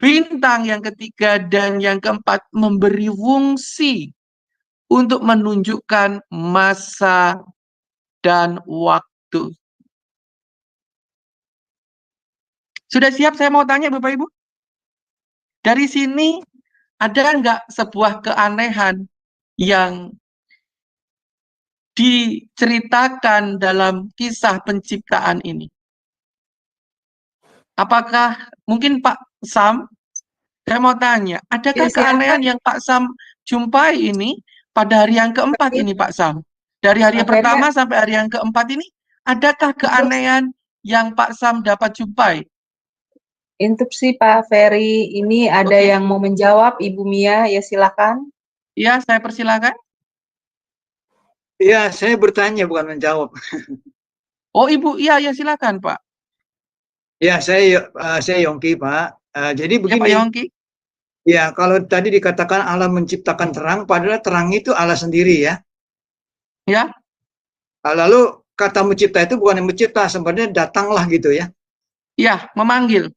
bintang yang ketiga, dan yang keempat memberi fungsi untuk menunjukkan masa dan waktu. Sudah siap saya mau tanya Bapak Ibu? Dari sini ada nggak sebuah keanehan yang diceritakan dalam kisah penciptaan ini? Apakah mungkin Pak Sam, saya mau tanya, adakah keanehan yang Pak Sam jumpai ini pada hari yang keempat ini Pak Sam? Dari hari yang pertama sampai hari yang keempat ini, adakah keanehan yang Pak Sam dapat jumpai? Interupsi Pak Ferry, ini ada yang mau menjawab, Ibu Mia, ya silakan. Ya, saya persilakan. Ya, saya bertanya bukan menjawab. Oh, Ibu, iya, ya silakan Pak. Ya, saya Yongki Pak. Jadi begini. Ya, Pak Yongki. Ya, kalau tadi dikatakan Allah menciptakan terang, padahal terang itu Allah sendiri ya. Ya. Lalu kata mencipta itu bukan yang mencipta, sebenarnya datanglah gitu ya. Ya, memanggil.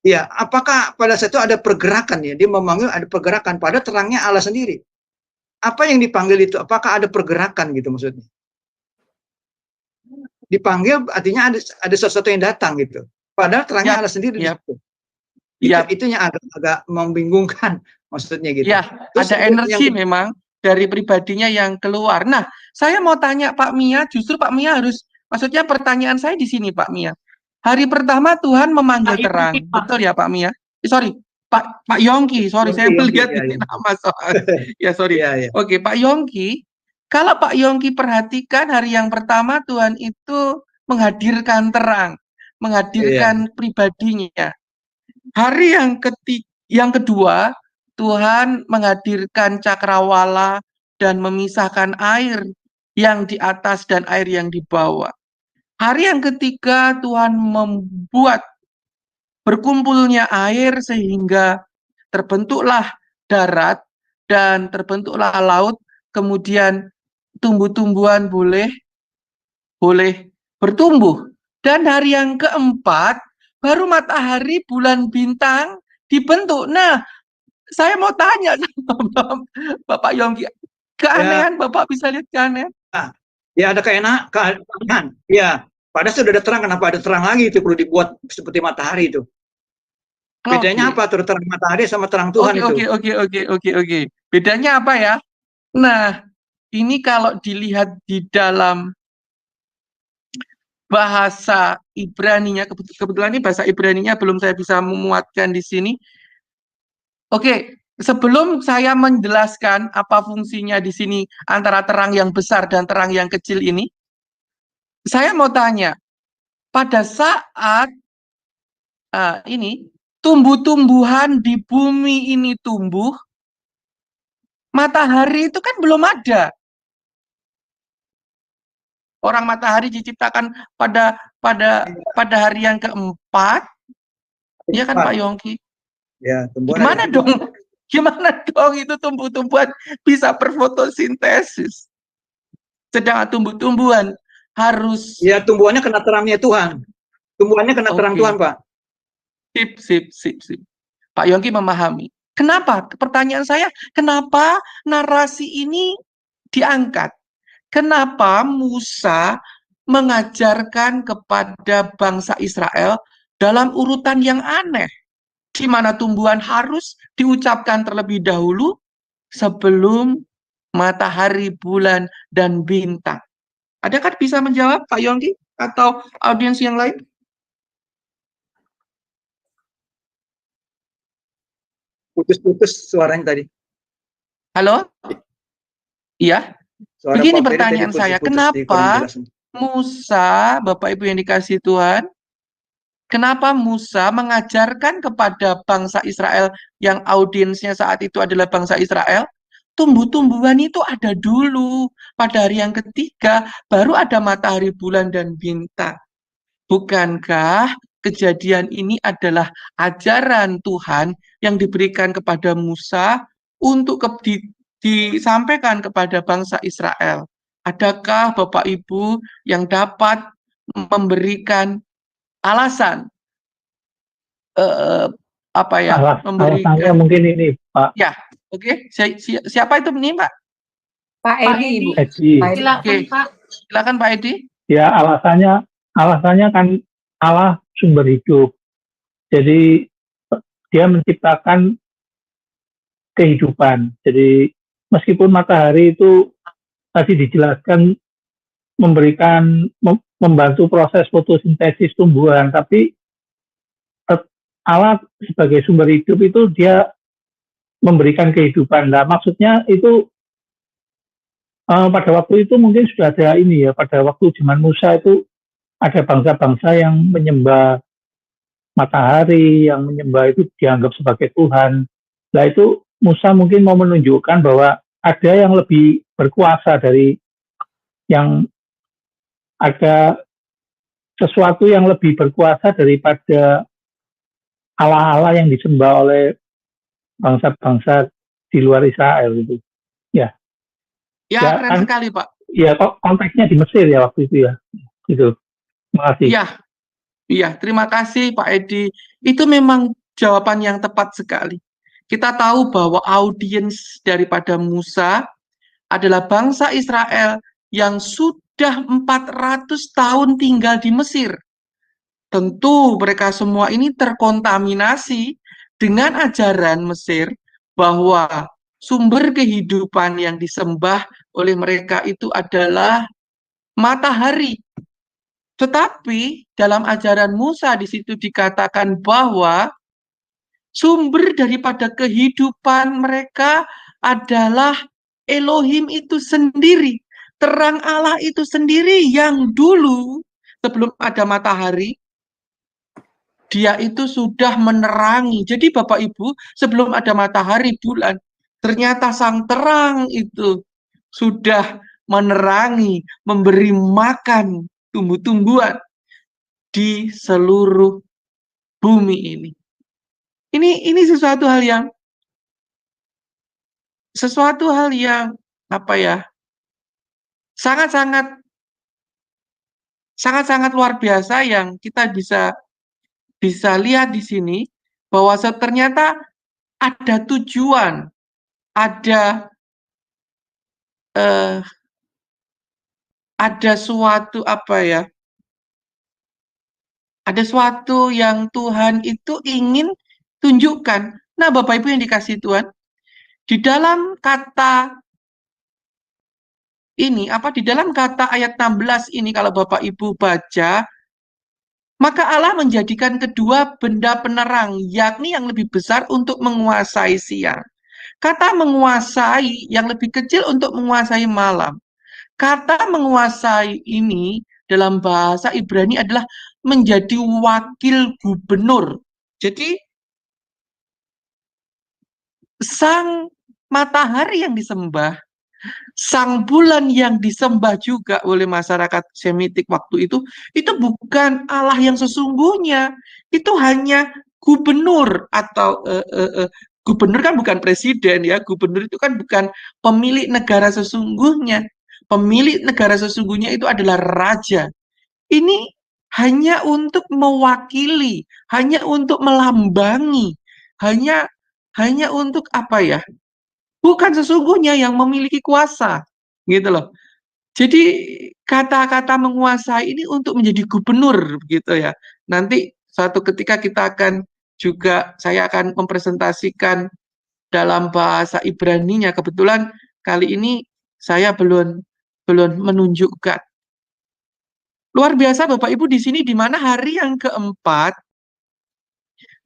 Ya, apakah pada saat itu ada pergerakan ya? Dia memanggil ada pergerakan, padahal terangnya Allah sendiri. Apa yang dipanggil itu? Apakah ada pergerakan gitu maksudnya? Dipanggil artinya ada sesuatu yang datang gitu. Padahal terangnya Allah sendiri. Ya. Itunya agak membingungkan maksudnya gitu. Ya, terus ada energi memang. dari pribadinya yang keluar. Nah, saya mau tanya Pak Mia, justru Pak Mia harus, maksudnya pertanyaan saya di sini Pak Mia. Hari pertama Tuhan memanggil Pak terang, Yongki, Pak. betul ya Pak Mia? Sorry, Pak Yongki, sorry saya Yongki, melihat ya, ini Yongki. nama soal. Ya sorry. Iya, iya. Oke, Pak Yongki, kalau Pak Yongki perhatikan hari yang pertama Tuhan itu menghadirkan terang, menghadirkan pribadinya. Hari yang kedua Tuhan menghadirkan cakrawala dan memisahkan air yang di atas dan air yang di bawah. Hari yang ketiga Tuhan membuat berkumpulnya air sehingga terbentuklah darat dan terbentuklah laut, kemudian tumbuh-tumbuhan boleh bertumbuh. Dan hari yang keempat baru matahari, bulan, bintang dibentuk. Nah, saya mau tanya sama Bapak Yongki, keanehan Bapak bisa lihat keanehan? Ya ada keanehan. Ya, padahal sudah ada terang, kenapa ada terang lagi itu perlu dibuat seperti matahari itu. Bedanya apa tuh terang matahari sama terang Tuhan itu? Oke. Bedanya apa ya? Nah, ini kalau dilihat di dalam bahasa Ibraninya, kebetulan ini bahasa Ibraninya belum saya bisa memuatkan di sini. Oke, sebelum saya menjelaskan apa fungsinya di sini antara terang yang besar dan terang yang kecil ini, saya mau tanya, pada saat ini tumbuh-tumbuhan di bumi ini tumbuh, matahari itu kan belum ada. Orang matahari diciptakan pada hari yang keempat, ya kan Pak Yongki? Ya, Gimana dong? Gimana dong itu tumbuh-tumbuhan bisa berfotosintesis? Sedangkan tumbuh-tumbuhan harus... Ya, tumbuhannya kena terangnya Tuhan. Tumbuhannya kena terang Tuhan, Pak. Sip. Pak Yongki memahami. Kenapa? Pertanyaan saya, kenapa narasi ini diangkat? Kenapa Musa mengajarkan kepada bangsa Israel dalam urutan yang aneh, di mana tumbuhan harus diucapkan terlebih dahulu sebelum matahari, bulan, dan bintang? Adakah bisa menjawab Pak Yongki atau audiens yang lain? Putus-putus suaranya tadi. Halo? Iya? Suara Begini Pak Ferry pertanyaan tadi saya, putus-putus, kenapa Musa, Bapak Ibu yang dikasihi Tuhan, kenapa Musa mengajarkan kepada bangsa Israel yang audiensnya saat itu adalah bangsa Israel, tumbuh-tumbuhan itu ada dulu, pada hari yang ketiga baru ada matahari, bulan, dan bintang. Bukankah kejadian ini adalah ajaran Tuhan yang diberikan kepada Musa untuk disampaikan kepada bangsa Israel? Adakah Bapak Ibu yang dapat memberikan alasan alasannya mungkin ini Pak. Ya, oke. Siapa itu nih Pak? Pak Edi, Ibu. Silakan Pak Edi. Ya, alasannya kan Allah sumber hidup. Jadi dia menciptakan kehidupan. Jadi meskipun matahari itu tadi dijelaskan membantu proses fotosintesis tumbuhan, tapi Allah sebagai sumber hidup itu dia memberikan kehidupan. Nah, maksudnya itu pada waktu itu mungkin sudah ada ini ya, pada waktu zaman Musa itu ada bangsa-bangsa yang menyembah matahari, yang menyembah itu dianggap sebagai Tuhan. Nah, itu Musa mungkin mau menunjukkan bahwa ada yang lebih berkuasa dari yang ada sesuatu yang lebih berkuasa daripada Allah-Allah yang disembah oleh bangsa-bangsa di luar Israel itu. Ya. Ya, keren sekali, Pak. Ya, konteksnya di Mesir ya waktu itu ya. Gitu. Terima kasih. Iya, terima kasih Pak Edi. Itu memang jawaban yang tepat sekali. Kita tahu bahwa audiens daripada Musa adalah bangsa Israel yang sudah 400 tahun tinggal di Mesir. Tentu mereka semua ini terkontaminasi dengan ajaran Mesir bahwa sumber kehidupan yang disembah oleh mereka itu adalah matahari. Tetapi dalam ajaran Musa di situ dikatakan bahwa sumber daripada kehidupan mereka adalah Elohim itu sendiri. Terang Allah itu sendiri yang dulu sebelum ada matahari, dia itu sudah menerangi. Jadi Bapak Ibu, sebelum ada matahari, bulan, ternyata sang terang itu sudah menerangi, memberi makan tumbuh-tumbuhan di seluruh bumi ini. Ini sesuatu hal yang apa ya? Sangat-sangat luar biasa yang kita bisa lihat di sini bahwa ternyata ada tujuan, ada suatu apa ya? Ada suatu yang Tuhan itu ingin tunjukkan. Nah, Bapak Ibu yang dikasih Tuhan, di dalam kata ini, di dalam kata ayat 16 ini kalau Bapak Ibu baca, maka Allah menjadikan kedua benda penerang, yakni yang lebih besar untuk menguasai siang. Kata menguasai yang lebih kecil untuk menguasai malam. Kata menguasai ini dalam bahasa Ibrani adalah menjadi wakil gubernur. Jadi sang matahari yang disembah, sang bulan yang disembah juga oleh masyarakat Semitik waktu itu bukan Allah yang sesungguhnya. Itu hanya gubernur atau gubernur kan bukan presiden ya. Gubernur itu kan bukan pemilik negara sesungguhnya. Pemilik negara sesungguhnya itu adalah raja. Ini hanya untuk mewakili, hanya untuk melambangi, hanya untuk apa ya? Bukan sesungguhnya yang memiliki kuasa, gitu loh. Jadi kata-kata menguasai ini untuk menjadi gubernur, gitu ya. Nanti suatu ketika saya akan mempresentasikan dalam bahasa Ibraninya. Kebetulan kali ini saya belum menunjukkan. Luar biasa Bapak Ibu di sini, di mana hari yang keempat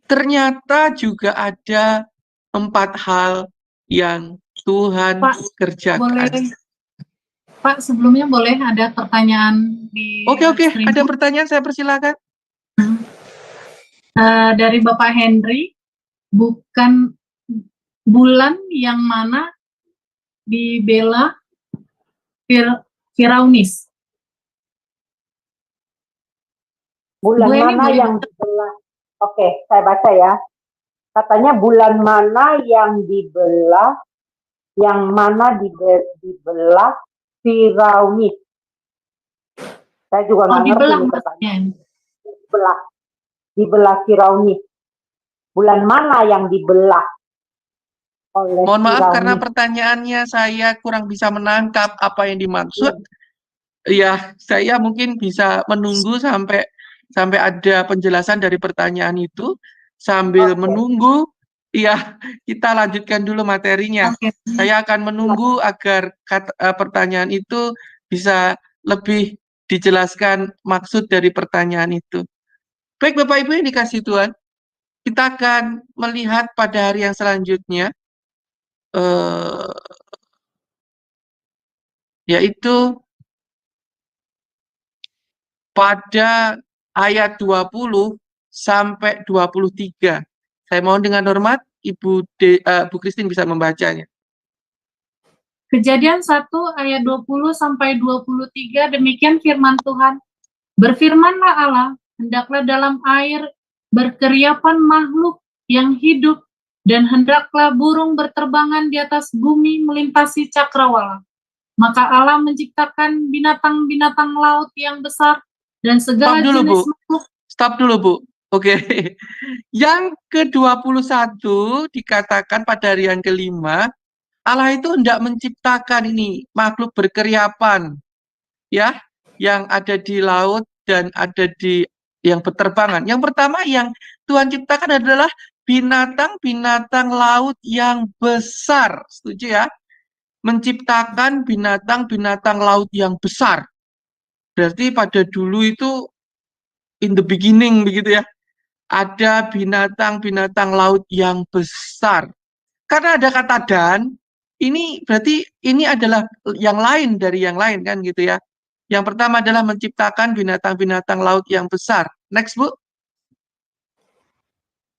ternyata juga ada 4 hal yang Tuhan kerjakan. Pak, sebelumnya boleh ada pertanyaan di Oke, ada pertanyaan, saya persilakan. Dari Bapak Henry, bukan bulan yang mana dibela Firaunis? Bulan mana yang dibelah? Oke, saya baca ya. Katanya bulan mana yang dibelah, yang mana dibelah Firaunis. Saya juga nggak ngerti. Dibelah Firaunis. Bulan mana yang dibelah oleh Mohon maaf Firaunis? karena pertanyaannya saya kurang bisa menangkap apa yang dimaksud. Ya, saya mungkin bisa menunggu sampai ada penjelasan dari pertanyaan itu. Sambil menunggu, ya kita lanjutkan dulu materinya. Saya akan menunggu agar pertanyaan itu bisa lebih dijelaskan maksud dari pertanyaan itu. Baik Bapak Ibu yang dikasih Tuhan, kita akan melihat pada hari yang selanjutnya, yaitu pada ayat 20 sampai 23. Saya mohon dengan hormat Bu Christine bisa membacanya. Kejadian 1 ayat 20 sampai 23, demikian firman Tuhan. Berfirmanlah Allah, hendaklah dalam air berkeriapan makhluk yang hidup, dan hendaklah burung berterbangan di atas bumi melimpasi cakrawala. Maka Allah menciptakan binatang-binatang laut yang besar dan segala jenis makhluk. Stop dulu, Bu. Oke. Yang ke-21 dikatakan pada hari yang kelima, Allah itu hendak menciptakan ini makhluk berkeriapan, ya, yang ada di laut dan ada di yang berterbangan. Yang pertama yang Tuhan ciptakan adalah binatang-binatang laut yang besar. Setuju ya? Menciptakan binatang-binatang laut yang besar. Berarti pada dulu itu in the beginning begitu ya. Ada binatang-binatang laut yang besar. Karena ada kata dan, ini berarti ini adalah yang lain dari yang lain kan gitu ya. Yang pertama adalah menciptakan binatang-binatang laut yang besar. Next, Bu.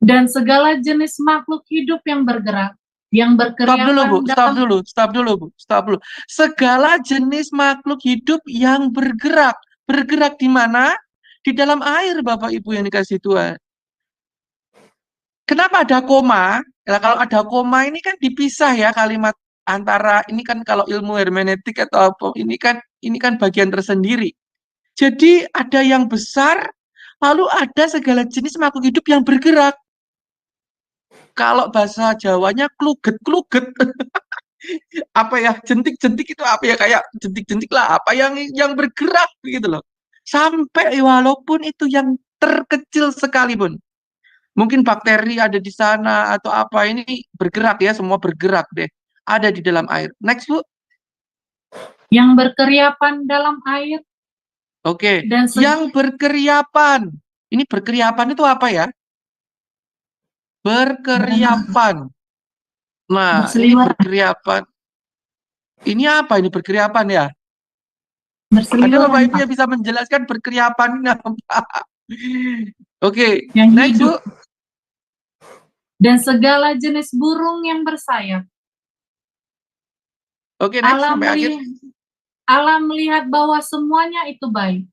Dan segala jenis makhluk hidup yang bergerak, yang Stop dulu, Bu. berkeriapan Stop dalam dulu. Stop dulu, Bu. Stop dulu. Segala jenis makhluk hidup yang bergerak. Bergerak di mana? Di dalam air, Bapak Ibu yang dikasih Tuhan. Kenapa ada koma? Ya, kalau ada koma ini kan dipisah ya kalimat antara ini kan kalau ilmu hermeneutik atau apa ini kan bagian tersendiri. Jadi ada yang besar, lalu ada segala jenis makhluk hidup yang bergerak. Kalau bahasa Jawanya kluget-kluget. Apa ya, jentik-jentik itu apa ya, kayak jentik-jentik lah, apa yang bergerak gitu loh. Sampai walaupun itu yang terkecil sekalipun. Mungkin bakteri ada di sana atau apa, ini bergerak ya, semua bergerak deh. Ada di dalam air. Next, Bu. yang berkeriapan dalam air, Oke. dan Yang berkeriapan. Ini berkeriapan itu apa ya? Berkeriapan. Nah, ini berseliweran. berkeriapan. Ini apa ini berkeriapan ya? Ada Berseliweran, Bapak Ibu Pak. yang bisa menjelaskan berkeriapan ini apa? Oke, Yang next, Bu. hidup. Dan segala jenis burung yang bersayap. Oke, next sampai akhir. Allah melihat bahwa semuanya itu baik.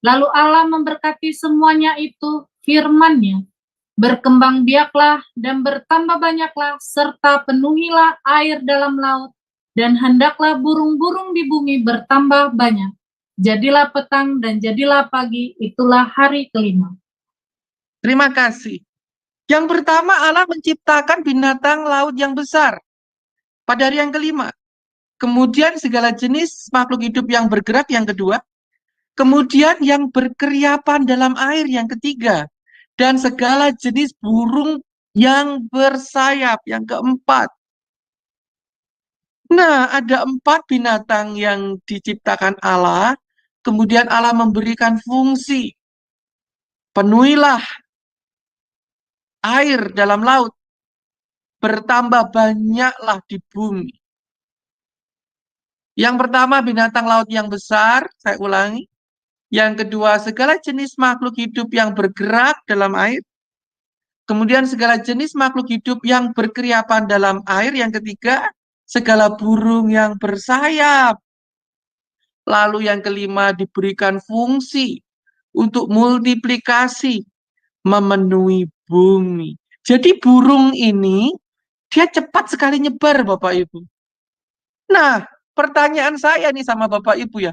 Lalu Allah memberkati semuanya itu firman-Nya. Berkembang biaklah dan bertambah banyaklah, serta penuhilah air dalam laut, dan hendaklah burung-burung di bumi bertambah banyak. Jadilah petang dan jadilah pagi, itulah hari kelima. Terima kasih. Yang pertama, Allah menciptakan binatang laut yang besar pada hari yang kelima. Kemudian segala jenis makhluk hidup yang bergerak yang kedua. Kemudian yang berkeriapan dalam air yang ketiga. Dan segala jenis burung yang bersayap yang keempat. Nah, ada 4 binatang yang diciptakan Allah. Kemudian Allah memberikan fungsi. Penuhilah air dalam laut. Bertambah banyaklah di bumi. Yang pertama, binatang laut yang besar, saya ulangi. Yang kedua, segala jenis makhluk hidup yang bergerak dalam air. Kemudian segala jenis makhluk hidup yang berkeriapan dalam air. Yang ketiga, segala burung yang bersayap. Lalu yang kelima, diberikan fungsi untuk multiplikasi, memenuhi bumi. Jadi burung ini, dia cepat sekali nyebar, Bapak Ibu. Nah, pertanyaan saya nih sama Bapak Ibu ya,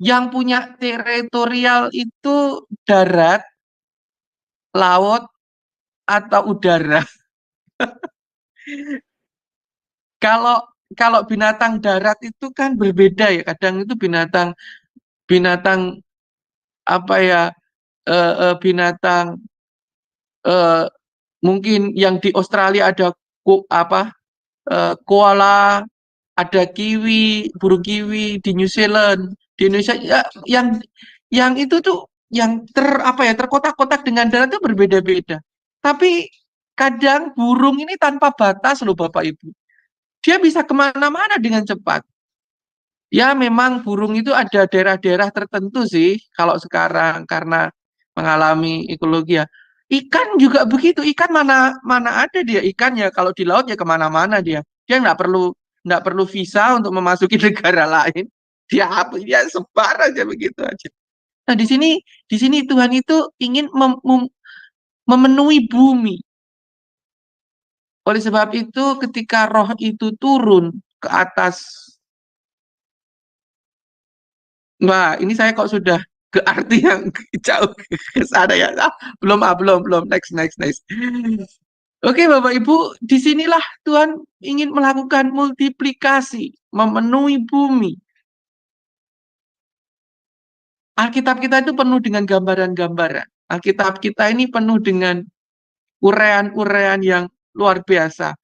yang punya teritorial itu darat, laut, atau udara? Kalau binatang darat itu kan berbeda ya, kadang itu binatang apa ya, binatang mungkin yang di Australia ada koala, ada kiwi, burung kiwi di New Zealand, di Indonesia ya, yang itu tuh yang terkotak-kotak dengan darat itu berbeda-beda. Tapi kadang burung ini tanpa batas loh Bapak Ibu. Dia bisa kemana-mana dengan cepat. Ya memang burung itu ada daerah-daerah tertentu sih kalau sekarang karena mengalami ekologi ya. Ikan juga begitu. Ikan mana ada dia ikan ya, kalau di laut ya kemana-mana dia. Dia nggak perlu visa untuk memasuki negara lain. Dia sebar aja begitu aja. Nah di sini Tuhan itu ingin memenuhi bumi. Oleh sebab itu ketika roh itu turun ke atas. Nah, ini saya kok sudah ke arti yang jauh ke sana ya. Belum. Next. Oke, Bapak Ibu, disinilah Tuhan ingin melakukan multiplikasi, memenuhi bumi. Alkitab kita itu penuh dengan gambaran-gambaran. Alkitab kita ini penuh dengan urean-urean yang luar biasa.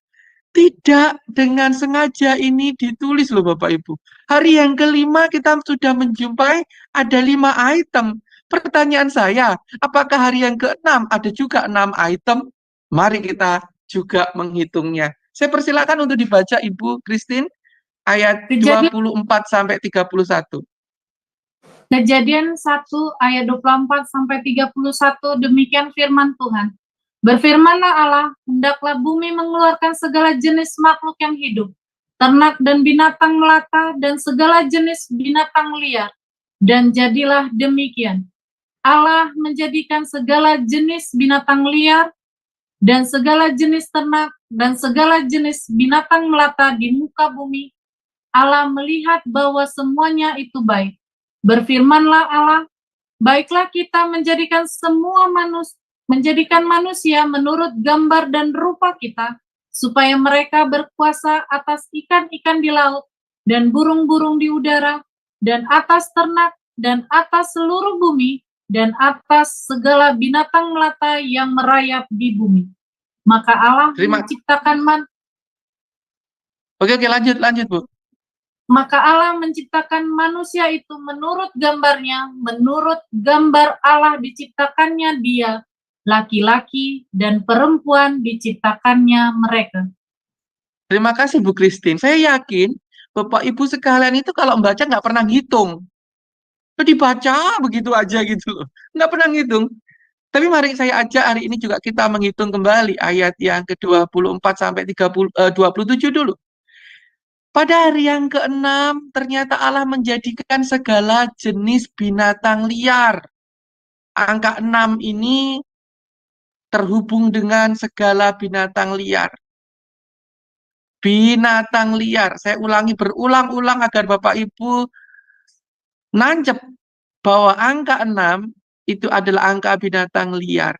Tidak dengan sengaja ini ditulis loh Bapak Ibu. Hari yang kelima kita sudah menjumpai ada 5 item. Pertanyaan saya, apakah hari yang ke-6 ada juga 6 item? Mari kita juga menghitungnya. Saya persilakan untuk dibaca Ibu Christine ayat 24 sampai 31. Kejadian 1 ayat 24 sampai 31, demikian firman Tuhan. Berfirmanlah Allah, hendaklah bumi mengeluarkan segala jenis makhluk yang hidup, ternak dan binatang melata, dan segala jenis binatang liar. Dan jadilah demikian. Allah menjadikan segala jenis binatang liar, dan segala jenis ternak, dan segala jenis binatang melata di muka bumi. Allah melihat bahwa semuanya itu baik. Berfirmanlah Allah, baiklah kita menjadikan manusia menurut gambar dan rupa kita, supaya mereka berkuasa atas ikan-ikan di laut, dan burung-burung di udara, dan atas ternak, dan atas seluruh bumi, dan atas segala binatang melata yang merayap di bumi. Maka Allah menciptakan Oke, lanjut Bu. Maka Allah menciptakan manusia itu menurut gambarnya, menurut gambar Allah diciptakannya dia, laki-laki dan perempuan diciptakannya mereka. Terima kasih Bu Christine. Saya yakin Bapak Ibu sekalian itu kalau membaca nggak pernah ngitung. Dibaca begitu aja gitu loh. Nggak pernah ngitung. Tapi mari saya ajak hari ini juga kita menghitung kembali ayat yang ke-24 sampai 27 dulu. Pada hari yang ke-6, ternyata Allah menjadikan segala jenis binatang liar. Angka 6 ini terhubung dengan segala binatang liar. Binatang liar, saya ulangi berulang-ulang agar Bapak Ibu nancep bahwa angka 6 itu adalah angka binatang liar.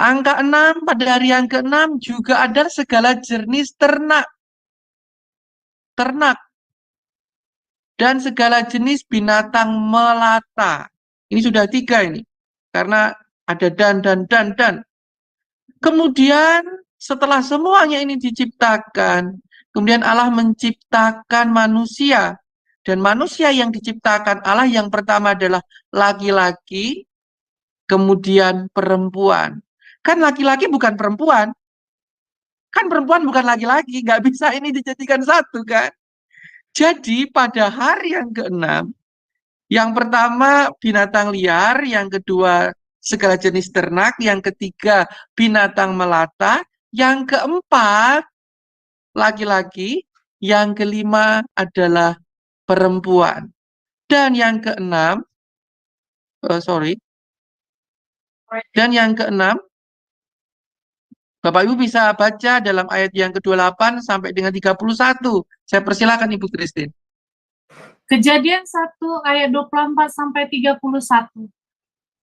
Angka 6 pada hari yang ke-6 juga ada segala jenis ternak. Dan segala jenis binatang melata. Ini sudah 3 ini. Karena ada dan. Kemudian setelah semuanya ini diciptakan, kemudian Allah menciptakan manusia. Dan manusia yang diciptakan Allah yang pertama adalah laki-laki, kemudian perempuan. Kan laki-laki bukan perempuan. Kan perempuan bukan laki-laki, nggak bisa ini dijadikan satu kan. Jadi pada hari yang ke-6, yang pertama binatang liar, yang kedua segala jenis ternak, yang ketiga binatang melata, yang keempat laki-laki, yang kelima adalah perempuan. Dan yang keenam, Bapak Ibu bisa baca dalam ayat yang ke-28 sampai dengan 31. Saya persilakan Ibu Christine. Kejadian 1 ayat 24 sampai 31.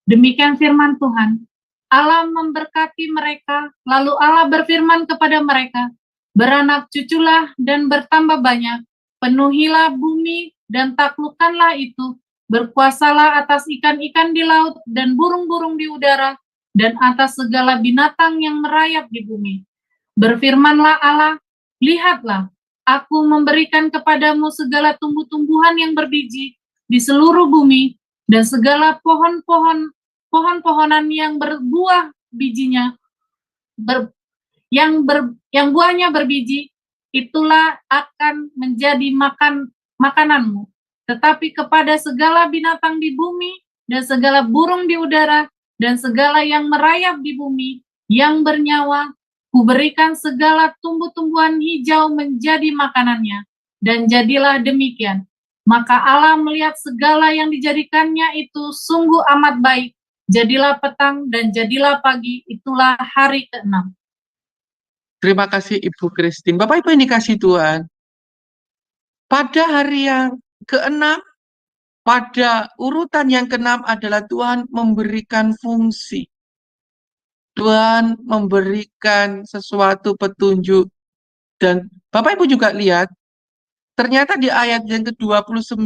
Demikian firman Tuhan. Allah memberkati mereka, lalu Allah berfirman kepada mereka, beranak cuculah dan bertambah banyak, penuhilah bumi dan taklukkanlah itu, berkuasalah atas ikan-ikan di laut dan burung-burung di udara, dan atas segala binatang yang merayap di bumi. Berfirmanlah Allah, lihatlah, aku memberikan kepadamu segala tumbuh-tumbuhan yang berbiji di seluruh bumi, dan segala pohon-pohonan yang berbuah bijinya, yang buahnya berbiji, itulah akan menjadi makananmu. Tetapi kepada segala binatang di bumi, dan segala burung di udara, dan segala yang merayap di bumi, yang bernyawa, kuberikan segala tumbuh-tumbuhan hijau menjadi makanannya. Dan jadilah demikian. Maka Allah melihat segala yang dijadikannya itu sungguh amat baik. Jadilah petang dan jadilah pagi, itulah hari ke-6. Terima kasih Ibu Christine. Bapak Ibu yang dikasih Tuhan, pada hari yang ke-6, pada urutan yang ke-6 adalah Tuhan memberikan fungsi. Tuhan memberikan sesuatu petunjuk. Dan Bapak Ibu juga lihat, ternyata di ayat yang ke-29,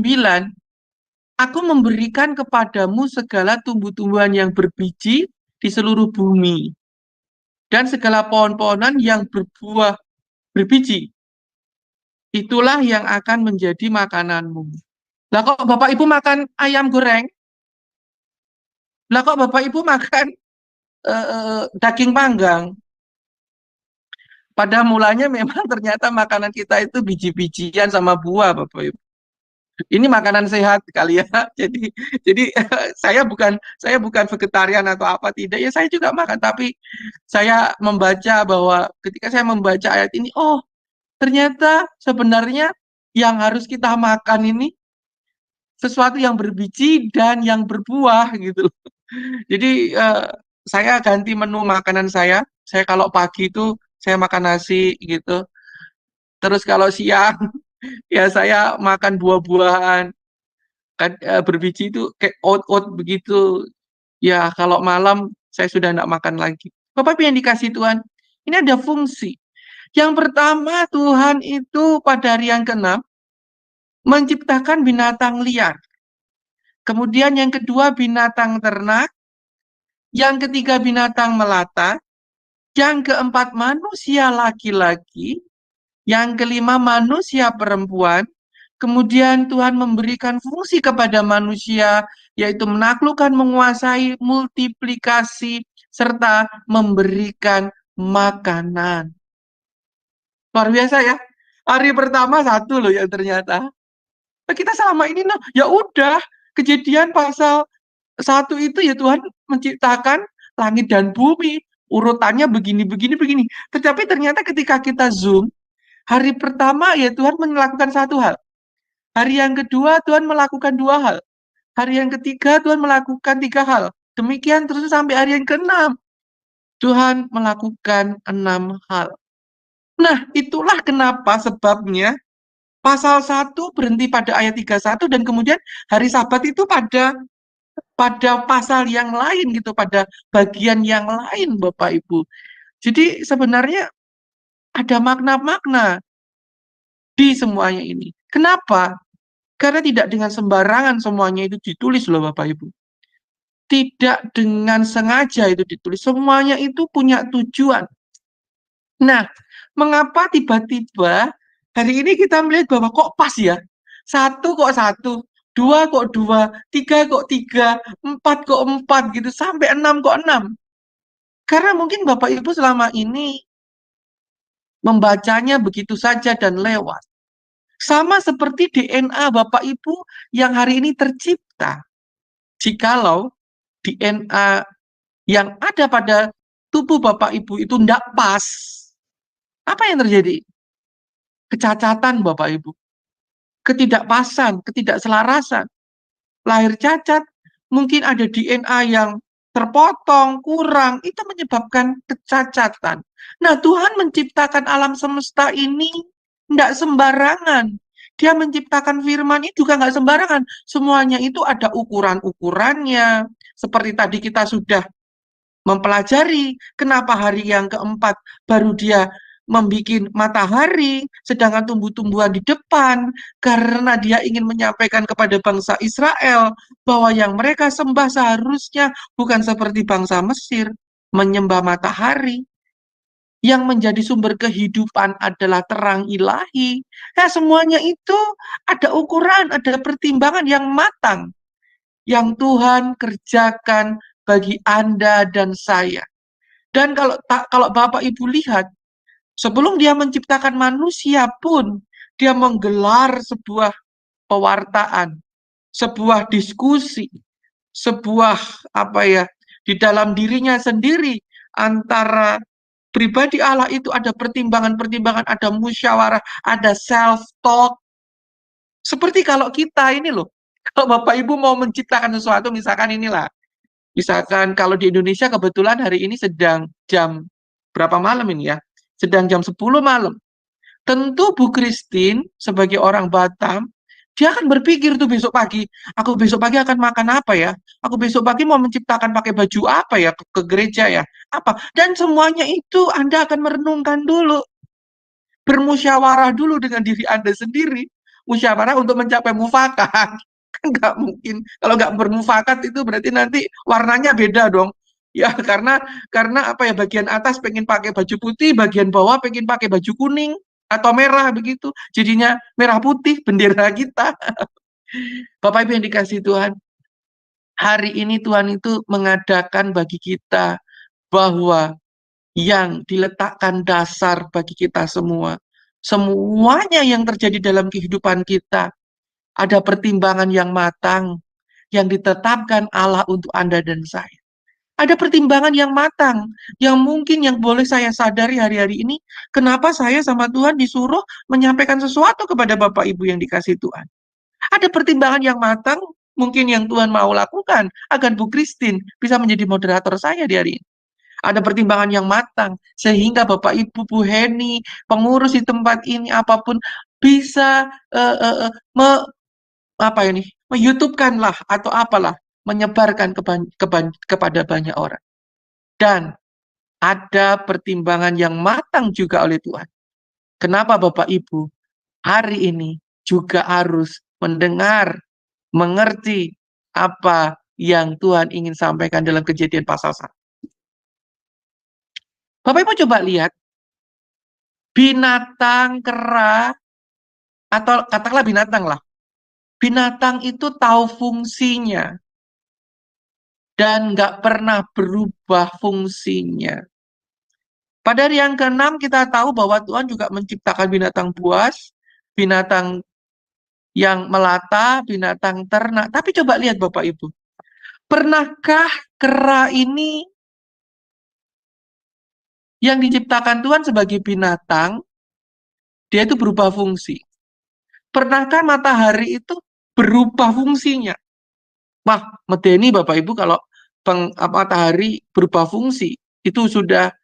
aku memberikan kepadamu segala tumbuh-tumbuhan yang berbiji di seluruh bumi. dan segala pohon-pohonan yang berbuah berbiji. Itulah yang akan menjadi makananmu. Lah kok Bapak Ibu makan ayam goreng? Lah kok Bapak Ibu makan daging panggang? Pada mulanya memang ternyata makanan kita itu biji-bijian sama buah, Bapak Ibu. Ini makanan sehat kali ya. Jadi saya bukan vegetarian atau apa tidak. Ya saya juga makan, tapi saya membaca bahwa ketika saya membaca ayat ini, oh, ternyata sebenarnya yang harus kita makan ini sesuatu yang berbiji dan yang berbuah gitu loh. Jadi saya ganti menu makanan saya. Saya kalau pagi itu saya makan nasi gitu. Terus kalau siang ya saya makan buah-buahan. Kan berbiji itu kayak oat-oat begitu. Ya kalau malam saya sudah tidak makan lagi. Bapak Ibu yang dikasih Tuhan, ini ada fungsi. Yang pertama, Tuhan itu pada hari yang ke-6 menciptakan binatang liar. Kemudian yang kedua binatang ternak, yang ketiga binatang melata, yang keempat manusia laki-laki, yang kelima manusia perempuan. Kemudian Tuhan memberikan fungsi kepada manusia, yaitu menaklukkan, menguasai, multiplikasi, serta memberikan makanan. Luar biasa ya. Hari pertama satu loh yang ternyata. Kita selama ini ya udah, Kejadian pasal 1 itu ya Tuhan menciptakan langit dan bumi, urutannya begini. Tetapi ternyata ketika kita zoom, hari pertama ya Tuhan melakukan satu hal. Hari yang kedua Tuhan melakukan 2 hal. Hari yang ketiga Tuhan melakukan 3 hal. Demikian terus sampai hari yang ke-6. Tuhan melakukan 6 hal. Nah, itulah kenapa sebabnya pasal 1 berhenti pada ayat 31 dan kemudian hari Sabat itu pada pasal yang lain gitu, pada bagian yang lain Bapak Ibu. Jadi sebenarnya ada makna-makna di semuanya ini. Kenapa? Karena tidak dengan sembarangan semuanya itu ditulis loh Bapak Ibu. Tidak dengan sengaja itu ditulis. Semuanya itu punya tujuan. Nah, mengapa tiba-tiba hari ini kita melihat bahwa kok pas ya? 1 kok 1, 2 kok 2, 3 kok 3, 4 kok 4 gitu, sampai 6 kok 6. Karena mungkin Bapak Ibu selama ini membacanya begitu saja dan lewat. Sama seperti DNA Bapak Ibu yang hari ini tercipta. Jikalau DNA yang ada pada tubuh Bapak Ibu itu tidak pas, apa yang terjadi? Kecacatan Bapak Ibu. Ketidakpasan, ketidakselarasan. Lahir cacat, mungkin ada DNA yang terpotong, kurang, itu menyebabkan kecacatan. Nah, Tuhan menciptakan alam semesta ini tidak sembarangan. Dia menciptakan firman itu juga nggak sembarangan. Semuanya itu ada ukuran-ukurannya. Seperti tadi kita sudah mempelajari kenapa hari yang keempat baru dia membuat matahari, sedangkan tumbuh-tumbuhan di depan, karena dia ingin menyampaikan kepada bangsa Israel bahwa yang mereka sembah seharusnya bukan seperti bangsa Mesir, menyembah matahari. Yang menjadi sumber kehidupan adalah terang ilahi. Nah, semuanya itu ada ukuran, ada pertimbangan yang matang yang Tuhan kerjakan bagi Anda dan saya. Dan kalau Bapak Ibu lihat, sebelum dia menciptakan manusia pun, dia menggelar sebuah pewartaan, sebuah diskusi, sebuah di dalam dirinya sendiri antara pribadi Allah itu ada pertimbangan-pertimbangan, ada musyawarah, ada self-talk. Seperti kalau kita ini loh, kalau Bapak Ibu mau menciptakan sesuatu, misalkan inilah, misalkan kalau di Indonesia kebetulan hari ini sedang jam berapa malam ini ya? Sedang jam 10 malam. Tentu Bu Christine sebagai orang Batam, dia akan berpikir tuh besok pagi, aku besok pagi akan makan apa ya? Aku besok pagi mau menciptakan pakai baju apa ya ke gereja ya? Apa? Dan semuanya itu Anda akan merenungkan dulu. Bermusyawarah dulu dengan diri Anda sendiri. Musyawarah untuk mencapai mufakat. Nggak mungkin. Kalau nggak bermufakat itu berarti nanti warnanya beda dong. Ya, karena apa ya, bagian atas pengen pakai baju putih, bagian bawah pengen pakai baju kuning atau merah begitu. Jadinya merah putih bendera kita. Bapak Ibu yang dikasihi Tuhan, hari ini Tuhan itu mengadakan bagi kita bahwa yang diletakkan dasar bagi kita semua, semuanya yang terjadi dalam kehidupan kita, ada pertimbangan yang matang yang ditetapkan Allah untuk Anda dan saya. Ada pertimbangan yang matang, yang mungkin yang boleh saya sadari hari-hari ini, kenapa saya sama Tuhan disuruh menyampaikan sesuatu kepada Bapak Ibu yang dikasihi Tuhan. Ada pertimbangan yang matang, mungkin yang Tuhan mau lakukan, agar Bu Christine bisa menjadi moderator saya di hari ini. Ada pertimbangan yang matang, sehingga Bapak Ibu, Bu Heni, pengurus di tempat ini, apapun, bisa me-YouTube-kan lah, atau apalah, menyebarkan kepada banyak orang. Dan ada pertimbangan yang matang juga oleh Tuhan. Kenapa Bapak Ibu hari ini juga harus mendengar, mengerti apa yang Tuhan ingin sampaikan dalam Kejadian pasal 1. Bapak Ibu coba lihat, binatang kera, atau katakanlah binatang lah, binatang itu tahu fungsinya, dan nggak pernah berubah fungsinya. Pada hari yang ke-6 kita tahu bahwa Tuhan juga menciptakan binatang buas, binatang yang melata, binatang ternak. Tapi coba lihat Bapak Ibu, pernahkah kera ini yang diciptakan Tuhan sebagai binatang, dia itu berubah fungsi? Pernahkah matahari itu berubah fungsinya? Wah, medeni Bapak Ibu kalau matahari berubah fungsi, itu sudah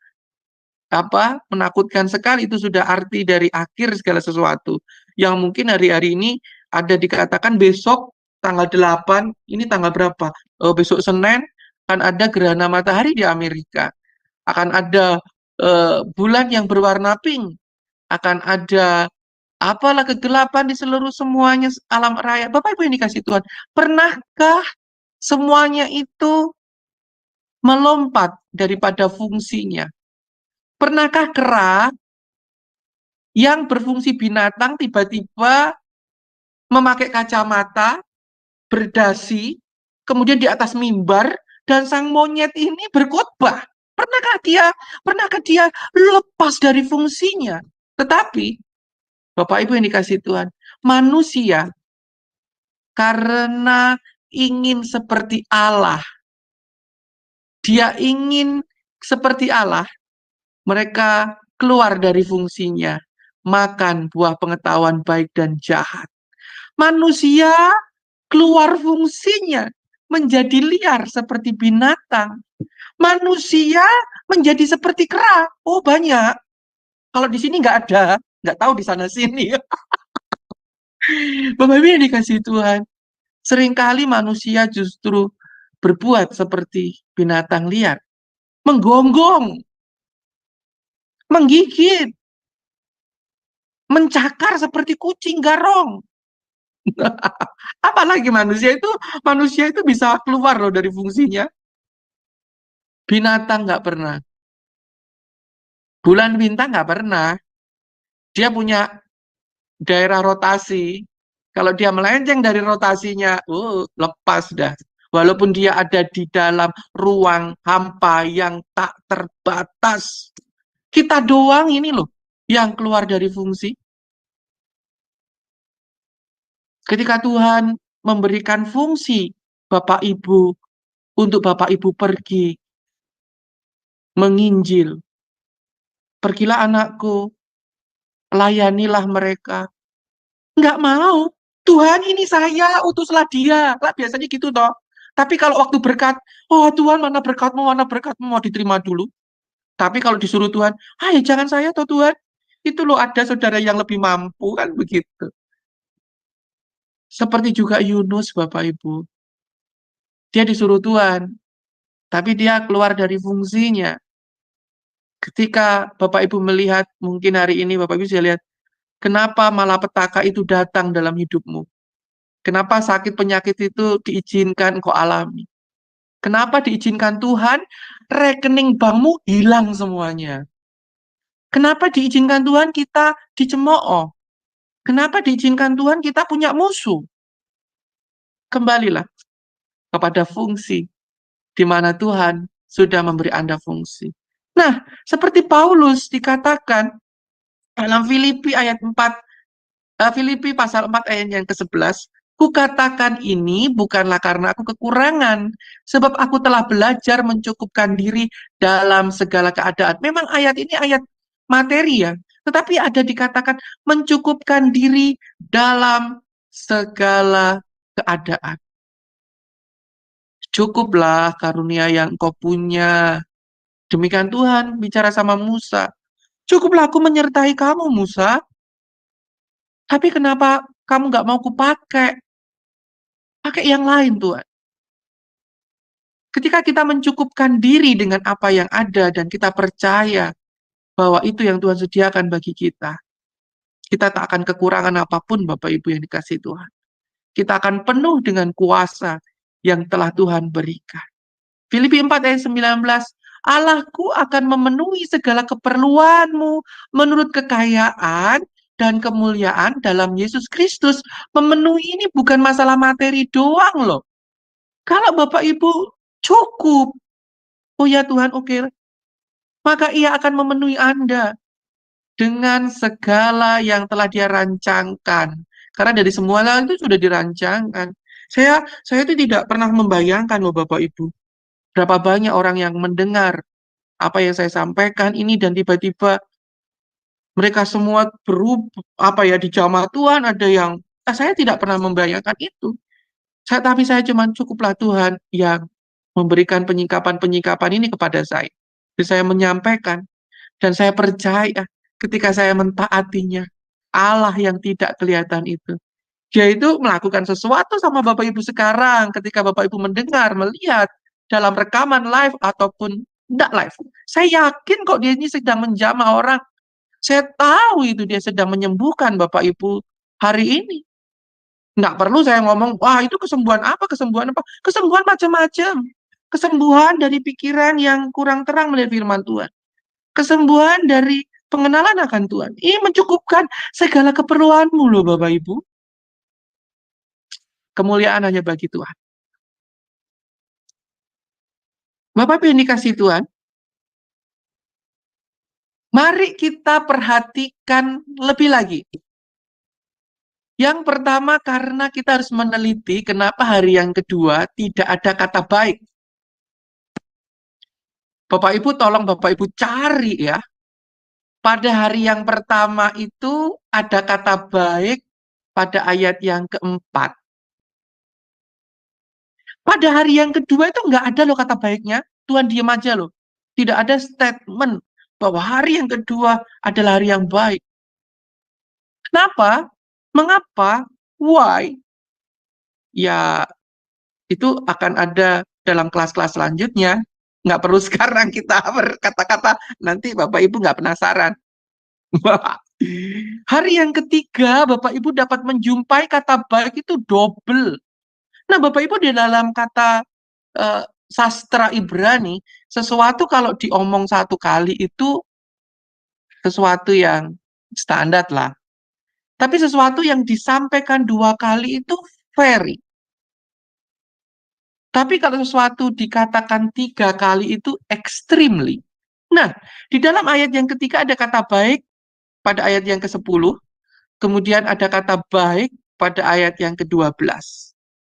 menakutkan sekali. Itu sudah arti dari akhir segala sesuatu. Yang mungkin hari-hari ini ada dikatakan besok tanggal 8, ini tanggal berapa? Besok Senin akan ada gerhana matahari di Amerika. Akan ada bulan yang berwarna pink. Akan ada apalah kegelapan di seluruh semuanya alam raya. Bapak Ibu yang dikasih Tuhan, pernahkah semuanya itu melompat daripada fungsinya? Pernahkah kera yang berfungsi binatang tiba-tiba memakai kacamata, berdasi, kemudian di atas mimbar, dan sang monyet ini berkhotbah? Pernahkah dia lepas dari fungsinya? Tetapi, Bapak Ibu yang dikasihi Tuhan, manusia karena ingin seperti Allah, dia ingin seperti Allah, mereka keluar dari fungsinya, makan buah pengetahuan baik dan jahat. Manusia keluar fungsinya, menjadi liar seperti binatang. Manusia menjadi seperti kera. Oh, banyak. Kalau di sini nggak ada, nggak tahu di sana sini. Bapak Ibu yang dikasihi Tuhan, seringkali manusia justru berbuat seperti binatang liar, menggonggong, menggigit, mencakar seperti kucing garong. Apalagi manusia itu bisa keluar loh dari fungsinya. Binatang nggak pernah. Bulan bintang nggak pernah. Dia punya daerah rotasi. Kalau dia melenceng dari rotasinya, lepas dah. Walaupun dia ada di dalam ruang hampa yang tak terbatas. Kita doang ini loh yang keluar dari fungsi. Ketika Tuhan memberikan fungsi Bapak Ibu untuk Bapak Ibu pergi menginjil. Pergilah anakku, layanilah mereka. Nggak mau. Tuhan, ini saya, utuslah dia. Lah biasanya gitu toh. Tapi kalau waktu berkat, oh Tuhan, mana berkatmu, mau diterima dulu. Tapi kalau disuruh Tuhan, jangan saya toh Tuhan. Itu loh ada saudara yang lebih mampu, kan begitu. Seperti juga Yunus, Bapak Ibu. Dia disuruh Tuhan, tapi dia keluar dari fungsinya. Ketika Bapak Ibu melihat, mungkin hari ini Bapak Ibu bisa lihat, kenapa malapetaka itu datang dalam hidupmu? Kenapa sakit penyakit itu diizinkan kau alami? Kenapa diizinkan Tuhan? Rekening bankmu hilang semuanya. Kenapa diizinkan Tuhan kita dicemooh? Kenapa diizinkan Tuhan kita punya musuh? Kembalilah kepada fungsi di mana Tuhan sudah memberi Anda fungsi. Nah, seperti Paulus dikatakan dalam Filipi ayat 4, Filipi pasal 4 ayat yang ke-11, kukatakan ini bukanlah karena aku kekurangan, sebab aku telah belajar mencukupkan diri dalam segala keadaan. Memang ayat ini ayat materi ya, tetapi ada dikatakan mencukupkan diri dalam segala keadaan. Cukuplah karunia yang engkau punya. Demikian Tuhan bicara sama Musa. Cukuplah aku menyertai kamu, Musa. Tapi kenapa kamu nggak mau kupakai? Pakai yang lain, Tuhan. Ketika kita mencukupkan diri dengan apa yang ada dan kita percaya bahwa itu yang Tuhan sediakan bagi kita, kita tak akan kekurangan apapun, Bapak Ibu yang dikasihi Tuhan. Kita akan penuh dengan kuasa yang telah Tuhan berikan. Filipi 4 ayat 19, Allahku akan memenuhi segala keperluanmu menurut kekayaan dan kemuliaan dalam Yesus Kristus. Memenuhi ini bukan masalah materi doang loh. Kalau Bapak Ibu cukup, oh ya Tuhan, oke, maka Ia akan memenuhi Anda dengan segala yang telah Dia rancangkan. Karena dari semua hal itu sudah dirancangkan. Saya itu tidak pernah membayangkan loh Bapak Ibu, berapa banyak orang yang mendengar apa yang saya sampaikan ini dan tiba-tiba mereka semua dijamah Tuhan, ada yang saya tidak pernah membayangkan itu. Tapi saya cuma cukuplah Tuhan yang memberikan penyikapan-penyikapan ini kepada saya. Jadi saya menyampaikan dan saya percaya ketika saya mentaatinya, Allah yang tidak kelihatan itu, Dia itu melakukan sesuatu sama Bapak Ibu sekarang ketika Bapak Ibu mendengar, melihat dalam rekaman live ataupun tidak live. Saya yakin kok Dia ini sedang menjamah orang. Saya tahu itu Dia sedang menyembuhkan Bapak Ibu hari ini. Nggak perlu saya ngomong, wah itu kesembuhan apa, kesembuhan apa. Kesembuhan macam-macam. Kesembuhan dari pikiran yang kurang terang melihat firman Tuhan. Kesembuhan dari pengenalan akan Tuhan. Ini mencukupkan segala keperluanmu loh Bapak Ibu. Kemuliaan hanya bagi Tuhan. Bapak Ibu yang dikasihi Tuhan, mari kita perhatikan lebih lagi. Yang pertama, karena kita harus meneliti kenapa hari yang kedua tidak ada kata baik. Bapak Ibu, tolong Bapak Ibu cari ya. Pada hari yang pertama itu ada kata baik pada ayat yang keempat. Pada hari yang kedua itu nggak ada loh kata baiknya. Tuhan diam aja loh. Tidak ada statement bahwa hari yang kedua adalah hari yang baik. Kenapa? Mengapa? Why? Ya, itu akan ada dalam kelas-kelas selanjutnya. Nggak perlu sekarang kita berkata-kata, nanti Bapak Ibu nggak penasaran. Hari yang ketiga, Bapak Ibu dapat menjumpai kata baik itu double. Nah, Bapak Ibu di dalam kata sastra Ibrani, sesuatu kalau diomong satu kali itu sesuatu yang standar lah. Tapi sesuatu yang disampaikan dua kali itu very. Tapi kalau sesuatu dikatakan tiga kali itu extremely. Nah, di dalam ayat yang ketiga ada kata baik pada ayat yang ke-10. Kemudian ada kata baik pada ayat yang ke-12.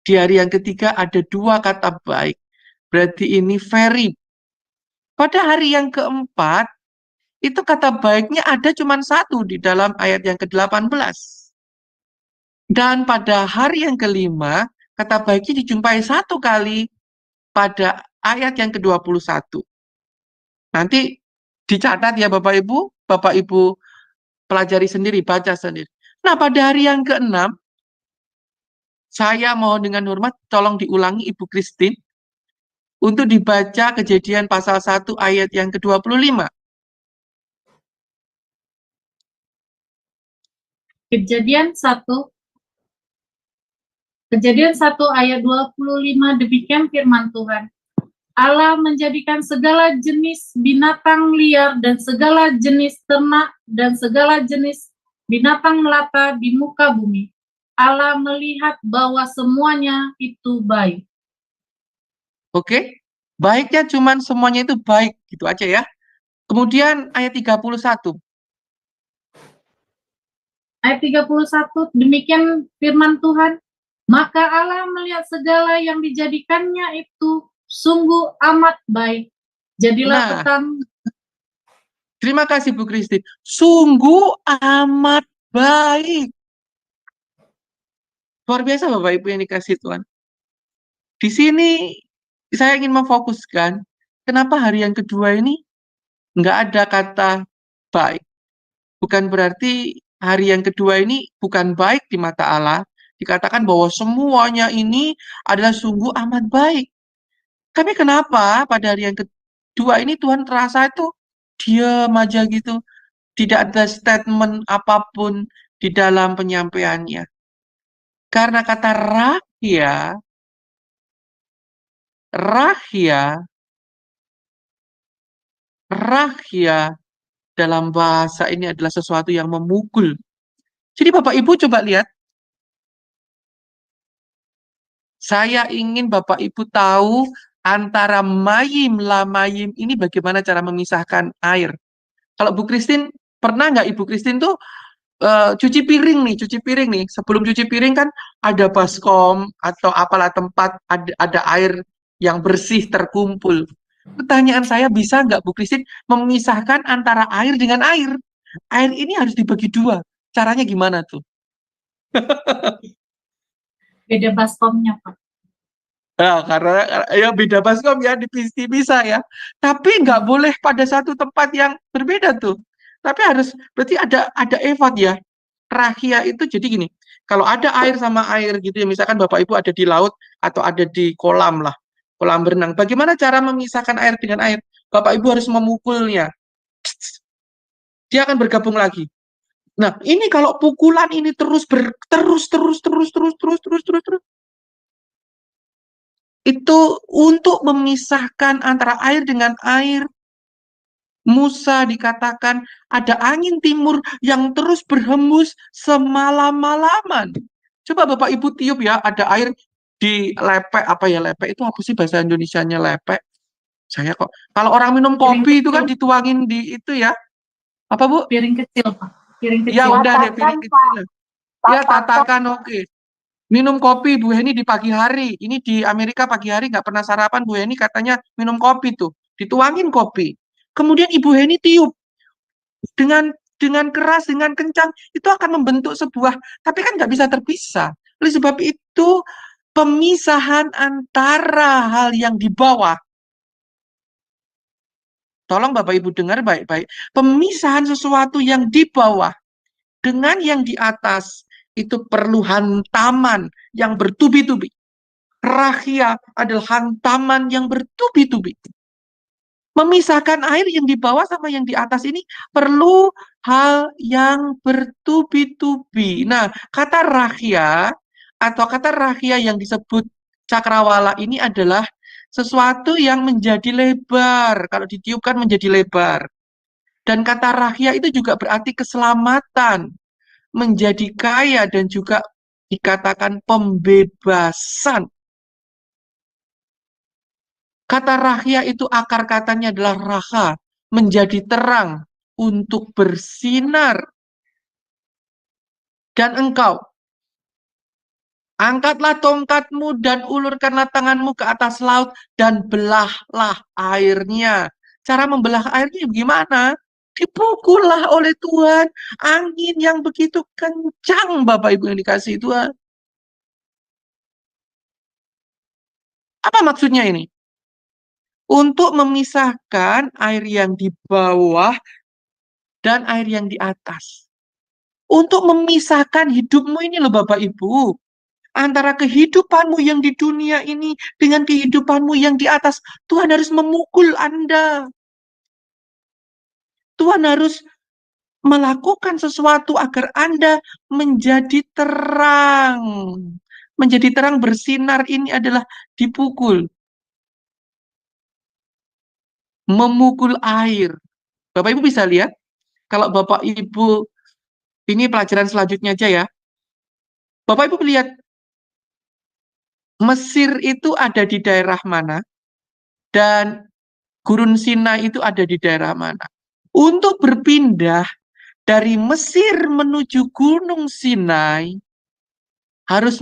Di hari yang ketiga ada dua kata baik. Berarti ini very. Pada hari yang keempat, itu kata baiknya ada cuma satu di dalam ayat yang ke-18. Dan pada hari yang kelima, kata baiknya dijumpai satu kali pada ayat yang ke-21. Nanti dicatat ya Bapak Ibu pelajari sendiri, baca sendiri. Nah, pada hari yang ke-6, saya mohon dengan hormat, tolong diulangi Ibu Christine, untuk dibaca Kejadian pasal 1 ayat yang ke-25. Kejadian 1 ayat 25, demikian firman Tuhan. Allah menjadikan segala jenis binatang liar dan segala jenis ternak dan segala jenis binatang melata di muka bumi. Allah melihat bahwa semuanya itu baik. Oke, baiknya cuman semuanya itu baik, gitu aja ya. Kemudian ayat 31. Ayat 31, demikian firman Tuhan, maka Allah melihat segala yang dijadikannya itu sungguh amat baik. Jadilah Nah, petang. terima kasih Bu Christine. Sungguh amat baik. Luar biasa Bapak Ibu yang dikasih Tuhan. Di sini saya ingin memfokuskan, kenapa hari yang kedua ini nggak ada kata baik. Bukan berarti hari yang kedua ini bukan baik di mata Allah. Dikatakan bahwa semuanya ini adalah sungguh amat baik. Tapi kenapa pada hari yang kedua ini Tuhan terasa itu diam aja gitu. Tidak ada statement apapun di dalam penyampaiannya. Karena kata rahya dalam bahasa ini adalah sesuatu yang memukul. Jadi Bapak Ibu coba lihat. Saya ingin Bapak Ibu tahu antara mayim, lamayim ini bagaimana cara memisahkan air. Kalau Bu Christine, pernah nggak Ibu Christine tuh cuci piring nih. Sebelum cuci piring kan ada baskom atau apalah tempat ada air yang bersih terkumpul. Pertanyaan saya, bisa nggak Bu Christine memisahkan antara air dengan air? Air ini harus dibagi dua. Caranya gimana tuh? Beda baskomnya, Pak. Nah, karena ya beda baskom ya, dipisah ya. Tapi nggak boleh pada satu tempat yang berbeda tuh. Tapi harus, berarti ada effort ya. Rahia itu jadi gini, kalau ada air sama air gitu ya, misalkan Bapak Ibu ada di laut atau ada di kolam lah, kolam berenang. Bagaimana cara memisahkan air dengan air? Bapak Ibu harus memukulnya. Dia akan bergabung lagi. Nah, ini kalau pukulan ini terus itu untuk memisahkan antara air dengan air. Musa dikatakan ada angin timur yang terus berhembus semalam-malaman. Coba Bapak Ibu tiup ya, ada air di lepek, apa ya lepek itu apa sih bahasa Indonesianya lepek? Saya kok, kalau orang minum kopi itu kan dituangin di itu ya. Apa Bu? Piring kecil, Pak. Piring kecil. Ya udah deh, piring kecil. Ya tatakan, oke. Minum kopi Bu Heni di pagi hari. Ini di Amerika pagi hari nggak pernah sarapan, Bu Heni katanya minum kopi tuh. Dituangin kopi. Kemudian Ibu Heni tiup dengan keras, dengan kencang, itu akan membentuk sebuah, tapi kan nggak bisa terpisah. Oleh sebab itu, pemisahan antara hal yang di bawah, tolong Bapak Ibu dengar baik-baik, pemisahan sesuatu yang di bawah dengan yang di atas, itu perlu hantaman yang bertubi-tubi. Rahia adalah hantaman yang bertubi-tubi. Memisahkan air yang di bawah sama yang di atas ini perlu hal yang bertubi-tubi. Nah, kata rahia atau kata rahia yang disebut cakrawala ini adalah sesuatu yang menjadi lebar. Kalau ditiupkan menjadi lebar. Dan kata rahia itu juga berarti keselamatan, menjadi kaya, dan juga dikatakan pembebasan. Kata rahya itu akar katanya adalah raha, menjadi terang, untuk bersinar. Dan engkau, angkatlah tongkatmu dan ulurkanlah tanganmu ke atas laut dan belahlah airnya. Cara membelah airnya gimana? Dipukullah oleh Tuhan, angin yang begitu kencang, Bapak Ibu yang dikasihi Tuhan. Apa maksudnya ini? Untuk memisahkan air yang di bawah dan air yang di atas. Untuk memisahkan hidupmu ini loh Bapak Ibu. Antara kehidupanmu yang di dunia ini dengan kehidupanmu yang di atas. Tuhan harus memukul Anda. Tuhan harus melakukan sesuatu agar Anda menjadi terang. Menjadi terang bersinar ini adalah dipukul. memukul air. Bapak Ibu bisa lihat, kalau Bapak Ibu, ini pelajaran selanjutnya aja ya. Bapak Ibu lihat, Mesir itu ada di daerah mana, dan Gurun Sinai itu ada di daerah mana. Untuk berpindah dari Mesir menuju Gunung Sinai, harus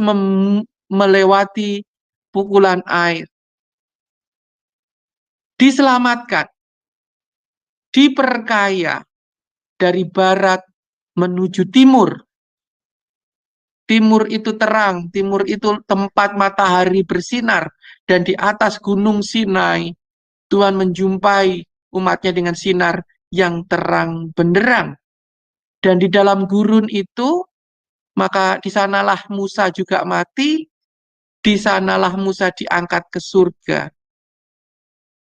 melewati pukulan air. Diselamatkan, diperkaya dari barat menuju timur. Timur itu terang, timur itu tempat matahari bersinar, dan di atas Gunung Sinai, Tuhan menjumpai umatnya dengan sinar yang terang benderang. Dan di dalam gurun itu, maka di sanalah Musa juga mati, di sanalah Musa diangkat ke surga,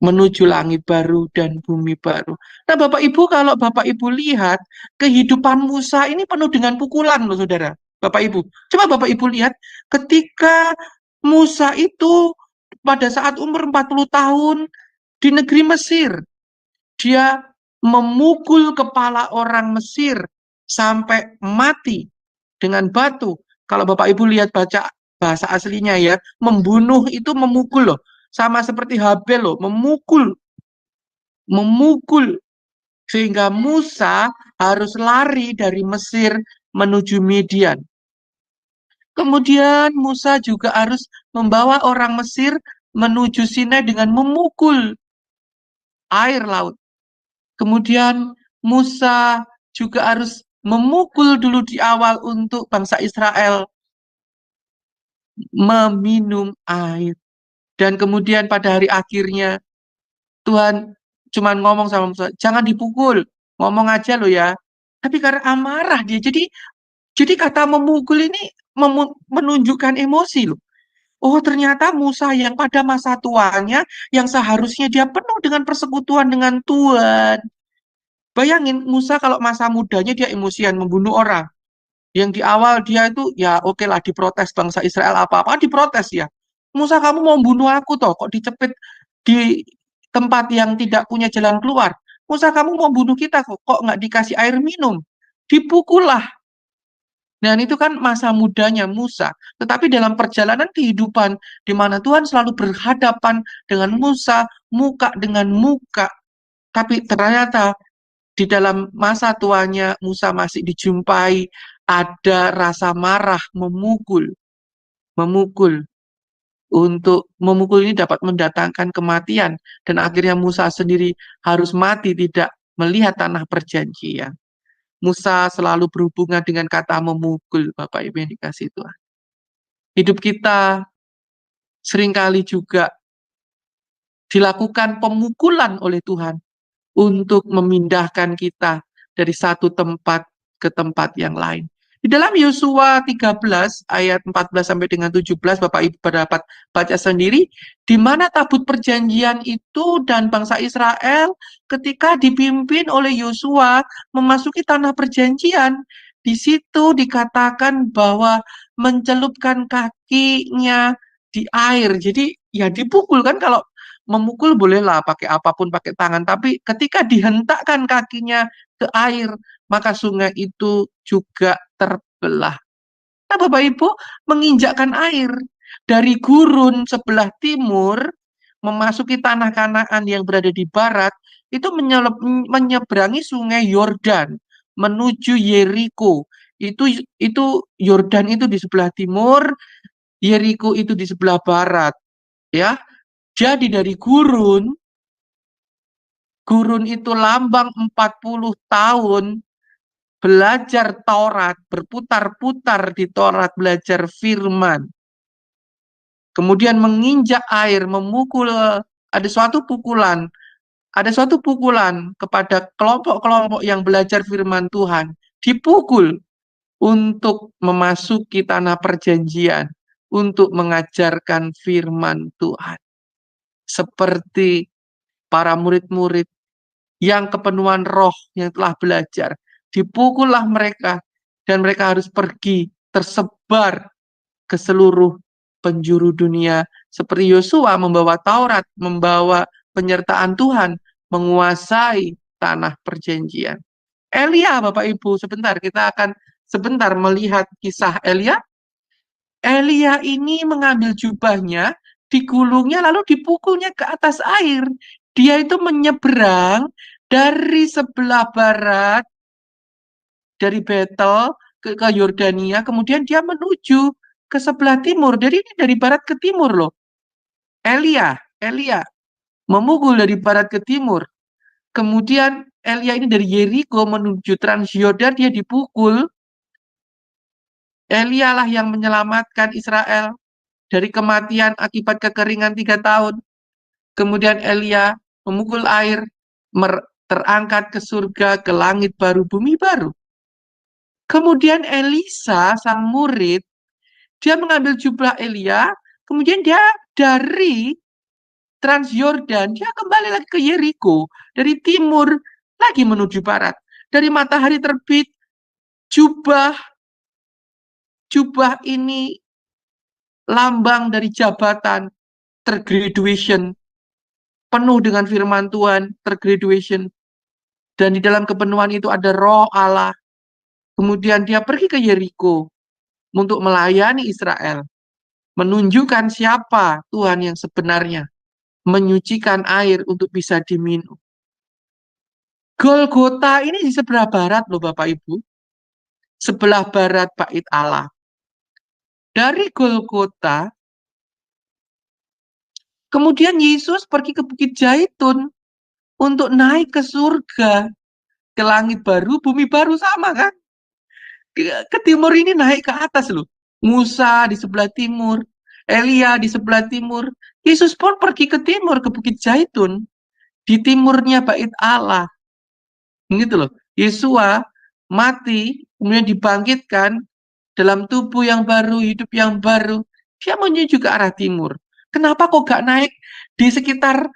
menuju langit baru dan bumi baru. Nah, Bapak Ibu, kalau Bapak Ibu lihat, kehidupan Musa ini penuh dengan pukulan loh, saudara. Bapak Ibu, coba Bapak Ibu lihat, ketika Musa itu pada saat umur 40 tahun di negeri Mesir, dia memukul kepala orang Mesir sampai mati dengan batu. Kalau Bapak Ibu lihat baca bahasa aslinya ya, membunuh itu memukul loh. Sama seperti Habel loh, memukul. Sehingga Musa harus lari dari Mesir menuju Midian. Kemudian Musa juga harus membawa orang Mesir menuju Sinai dengan memukul air laut. Kemudian Musa juga harus memukul dulu di awal untuk bangsa Israel meminum air. Dan kemudian pada hari akhirnya Tuhan cuma ngomong sama Musa, jangan dipukul, ngomong aja lo ya. Tapi karena amarah dia, jadi kata memukul ini menunjukkan emosi loh. Oh, ternyata Musa yang pada masa tuanya, yang seharusnya dia penuh dengan persekutuan dengan Tuhan. Bayangin, Musa kalau masa mudanya dia emosian membunuh orang. Yang di awal dia itu, ya oke lah diprotes bangsa Israel apa-apa, diprotes ya. Musa, kamu mau bunuh aku toh, kok dicepit di tempat yang tidak punya jalan keluar. Musa, kamu mau bunuh kita kok nggak dikasih air minum. Dipukul lah. Dan itu kan masa mudanya Musa. Tetapi dalam perjalanan kehidupan, di mana Tuhan selalu berhadapan dengan Musa, muka dengan muka. Tapi ternyata di dalam masa tuanya Musa masih dijumpai ada rasa marah, memukul. Untuk memukul ini dapat mendatangkan kematian. Dan akhirnya Musa sendiri harus mati tidak melihat tanah perjanjian. Musa selalu berhubungan dengan kata memukul, Bapak Ibu yang dikasih Tuhan. Hidup kita seringkali juga dilakukan pemukulan oleh Tuhan untuk memindahkan kita dari satu tempat ke tempat yang lain. Di dalam Yosua 13 ayat 14 sampai dengan 17 Bapak Ibu dapat baca sendiri di mana tabut perjanjian itu dan bangsa Israel ketika dipimpin oleh Yosua memasuki tanah perjanjian. Di situ dikatakan bahwa mencelupkan kakinya di air. Jadi ya dipukul kan, kalau memukul bolehlah pakai apapun, pakai tangan, tapi ketika dihentakkan kakinya ke air, maka sungai itu juga terbelah. Nah, Bapak Ibu, menginjakkan air dari gurun sebelah timur memasuki tanah Kanaan yang berada di barat, itu menyeberangi sungai Yordan menuju Yeriko. Itu Yordan itu di sebelah timur, Yeriko itu di sebelah barat, ya. Jadi dari gurun itu lambang 40 tahun belajar Taurat, berputar-putar di Taurat, belajar firman. Kemudian menginjak air, memukul, ada suatu pukulan kepada kelompok-kelompok yang belajar firman Tuhan, dipukul untuk memasuki tanah perjanjian, untuk mengajarkan firman Tuhan. Seperti para murid-murid yang kepenuhan roh yang telah belajar, dipukullah mereka dan mereka harus pergi tersebar ke seluruh penjuru dunia seperti Yosua membawa Taurat, membawa penyertaan Tuhan, menguasai tanah perjanjian. Elia, Bapak Ibu, sebentar kita akan sebentar melihat kisah Elia. Elia ini mengambil jubahnya, digulungnya lalu dipukulnya ke atas air. Dia itu menyeberang dari sebelah barat, dari Betel ke Yordania, kemudian dia menuju ke sebelah timur. Jadi ini dari barat ke timur loh. Elia memukul dari barat ke timur. Kemudian Elia ini dari Yeriko menuju Transyordan, dia dipukul. Elia lah yang menyelamatkan Israel dari kematian akibat kekeringan 3 tahun. Kemudian Elia memukul air, terangkat ke surga, ke langit baru, bumi baru. Kemudian Elisa, sang murid, dia mengambil jubah Elia, kemudian dia dari Transyordan, dia kembali lagi ke Yeriko, dari timur lagi menuju barat. Dari matahari terbit, jubah ini lambang dari jabatan, tergraduation, penuh dengan firman Tuhan, tergraduation. Dan di dalam kepenuhan itu ada roh Allah. Kemudian dia pergi ke Yeriko untuk melayani Israel, menunjukkan siapa Tuhan yang sebenarnya, menyucikan air untuk bisa diminum. Golgota ini di sebelah barat loh Bapak Ibu, sebelah barat bait Allah. Dari Golgota, kemudian Yesus pergi ke Bukit Zaitun untuk naik ke surga, ke langit baru, bumi baru, sama kan? Ke timur ini naik ke atas loh. Musa di sebelah timur, Elia di sebelah timur. Yesus pun pergi ke timur, ke Bukit Zaitun, di timurnya bait Allah. Begitu loh. Yesua mati, kemudian dibangkitkan dalam tubuh yang baru, hidup yang baru. Dia menuju ke arah timur. Kenapa kok gak naik di sekitar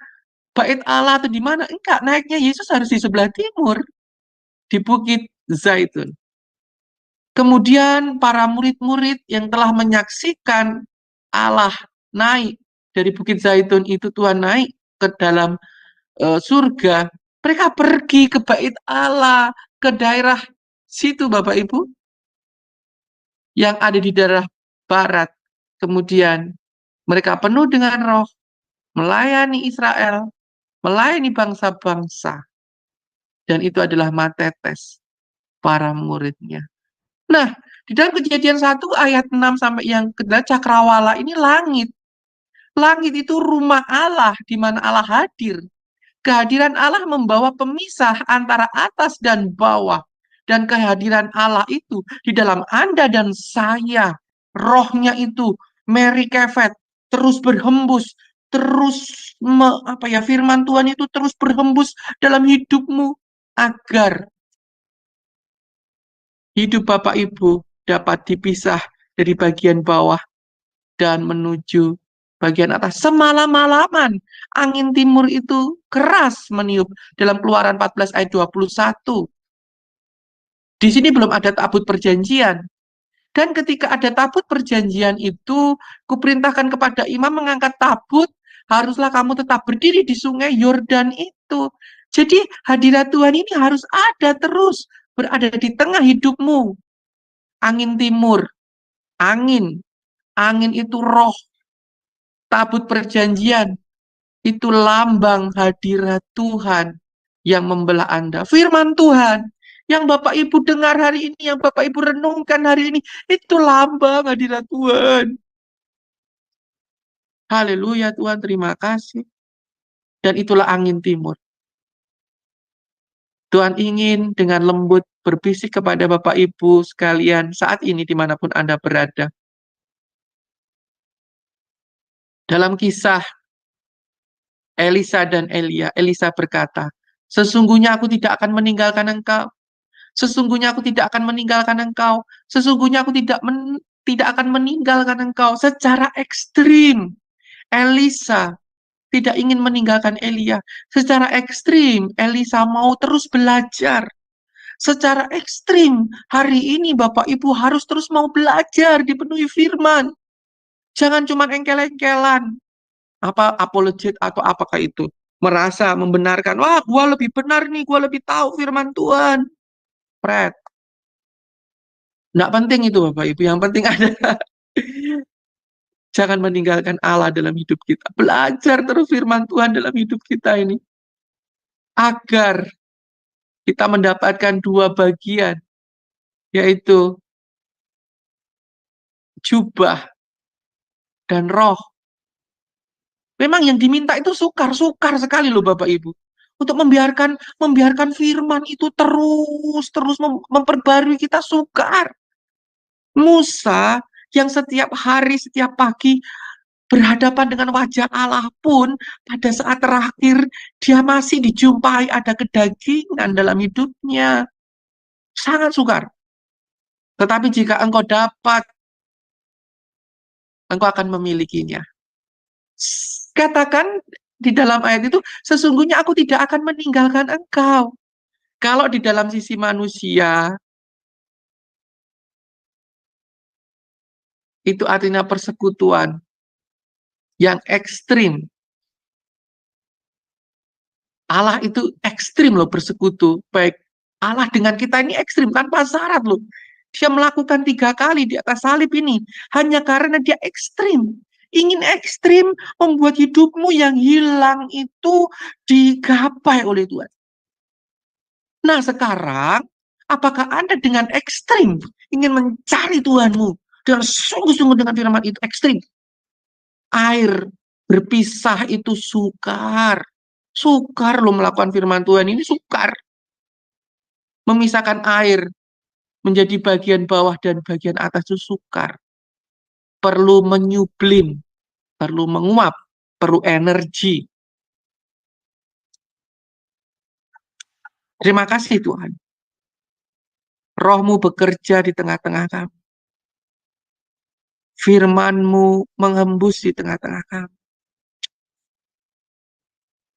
bait Allah atau di mana? Enggak, naiknya Yesus harus di sebelah timur, di Bukit Zaitun. Kemudian para murid-murid yang telah menyaksikan Allah naik dari Bukit Zaitun itu, Tuhan naik ke dalam surga, mereka pergi ke bait Allah, ke daerah situ Bapak Ibu, yang ada di daerah barat. Kemudian mereka penuh dengan roh, melayani Israel, melayani bangsa-bangsa. Dan itu adalah matetes para muridnya. Nah, di dalam Kejadian 1 ayat 6 sampai yang ke-8, cakrawala ini langit. Langit itu rumah Allah, di mana Allah hadir. Kehadiran Allah membawa pemisah antara atas dan bawah. Dan kehadiran Allah itu di dalam Anda dan saya. Rohnya itu, Mary Kefet, terus berhembus, terus firman Tuhan itu terus berhembus dalam hidupmu, agar hidup Bapak Ibu dapat dipisah dari bagian bawah dan menuju bagian atas. Semalam-malaman angin timur itu keras meniup, dalam Keluaran 14 ayat 21. Di sini belum ada tabut perjanjian. Dan ketika ada tabut perjanjian itu, kuperintahkan kepada imam mengangkat tabut, haruslah kamu tetap berdiri di sungai Yordan itu. Jadi hadirat Tuhan ini harus ada terus, berada di tengah hidupmu. Angin timur, angin itu roh. Tabut perjanjian itu lambang hadirat Tuhan yang membelah Anda. Firman Tuhan yang Bapak Ibu dengar hari ini, yang Bapak Ibu renungkan hari ini, itu lambang hadirat Tuhan. Haleluya Tuhan, terima kasih. Dan itulah angin timur. Tuhan ingin dengan lembut berbisik kepada Bapak Ibu sekalian saat ini dimanapun Anda berada. Dalam kisah Elisa dan Elia, Elisa berkata, sesungguhnya aku tidak akan meninggalkan engkau. Sesungguhnya aku tidak akan meninggalkan engkau. Sesungguhnya aku tidak akan meninggalkan engkau. Secara ekstrim, Elisa tidak ingin meninggalkan Elia. Secara ekstrim, Elisa mau terus belajar. Secara ekstrim, hari ini Bapak Ibu harus terus mau belajar, dipenuhi firman. Jangan cuma engkel-engkelan. Apa apologet atau apakah itu? merasa membenarkan, wah gua lebih benar nih, gua lebih tahu firman Tuhan. Pret. Nggak penting itu Bapak Ibu, yang penting ada. Jangan meninggalkan Allah dalam hidup kita. Belajar terus firman Tuhan dalam hidup kita ini. Agar kita mendapatkan dua bagian, yaitu jubah dan roh. Memang yang diminta itu sukar sekali loh Bapak Ibu. Untuk membiarkan firman itu terus memperbarui kita sukar. Musa yang setiap hari, setiap pagi berhadapan dengan wajah Allah pun pada saat terakhir dia masih dijumpai ada kedagingan dalam hidupnya. Sangat sukar. Tetapi jika engkau dapat, engkau akan memilikinya. Katakan di dalam ayat itu, sesungguhnya aku tidak akan meninggalkan engkau. Kalau di dalam sisi manusia, itu artinya persekutuan yang ekstrim. Allah itu ekstrim loh bersekutu. Baik Allah dengan kita ini ekstrim tanpa syarat loh. Dia melakukan 3 kali di atas salib ini hanya karena dia ekstrim. Ingin ekstrim membuat hidupmu yang hilang itu digapai oleh Tuhan. Nah sekarang, apakah Anda dengan ekstrim ingin mencari Tuhanmu dengan sungguh-sungguh dengan firman itu ekstrim? Air berpisah itu sukar. Sukar loh melakukan firman Tuhan ini sukar. Memisahkan air menjadi bagian bawah dan bagian atas itu sukar. Perlu menyublim, perlu menguap, perlu energi. Terima kasih Tuhan. Roh-Mu bekerja di tengah-tengah kami. Firman-Mu menghembus di tengah-tengah kami.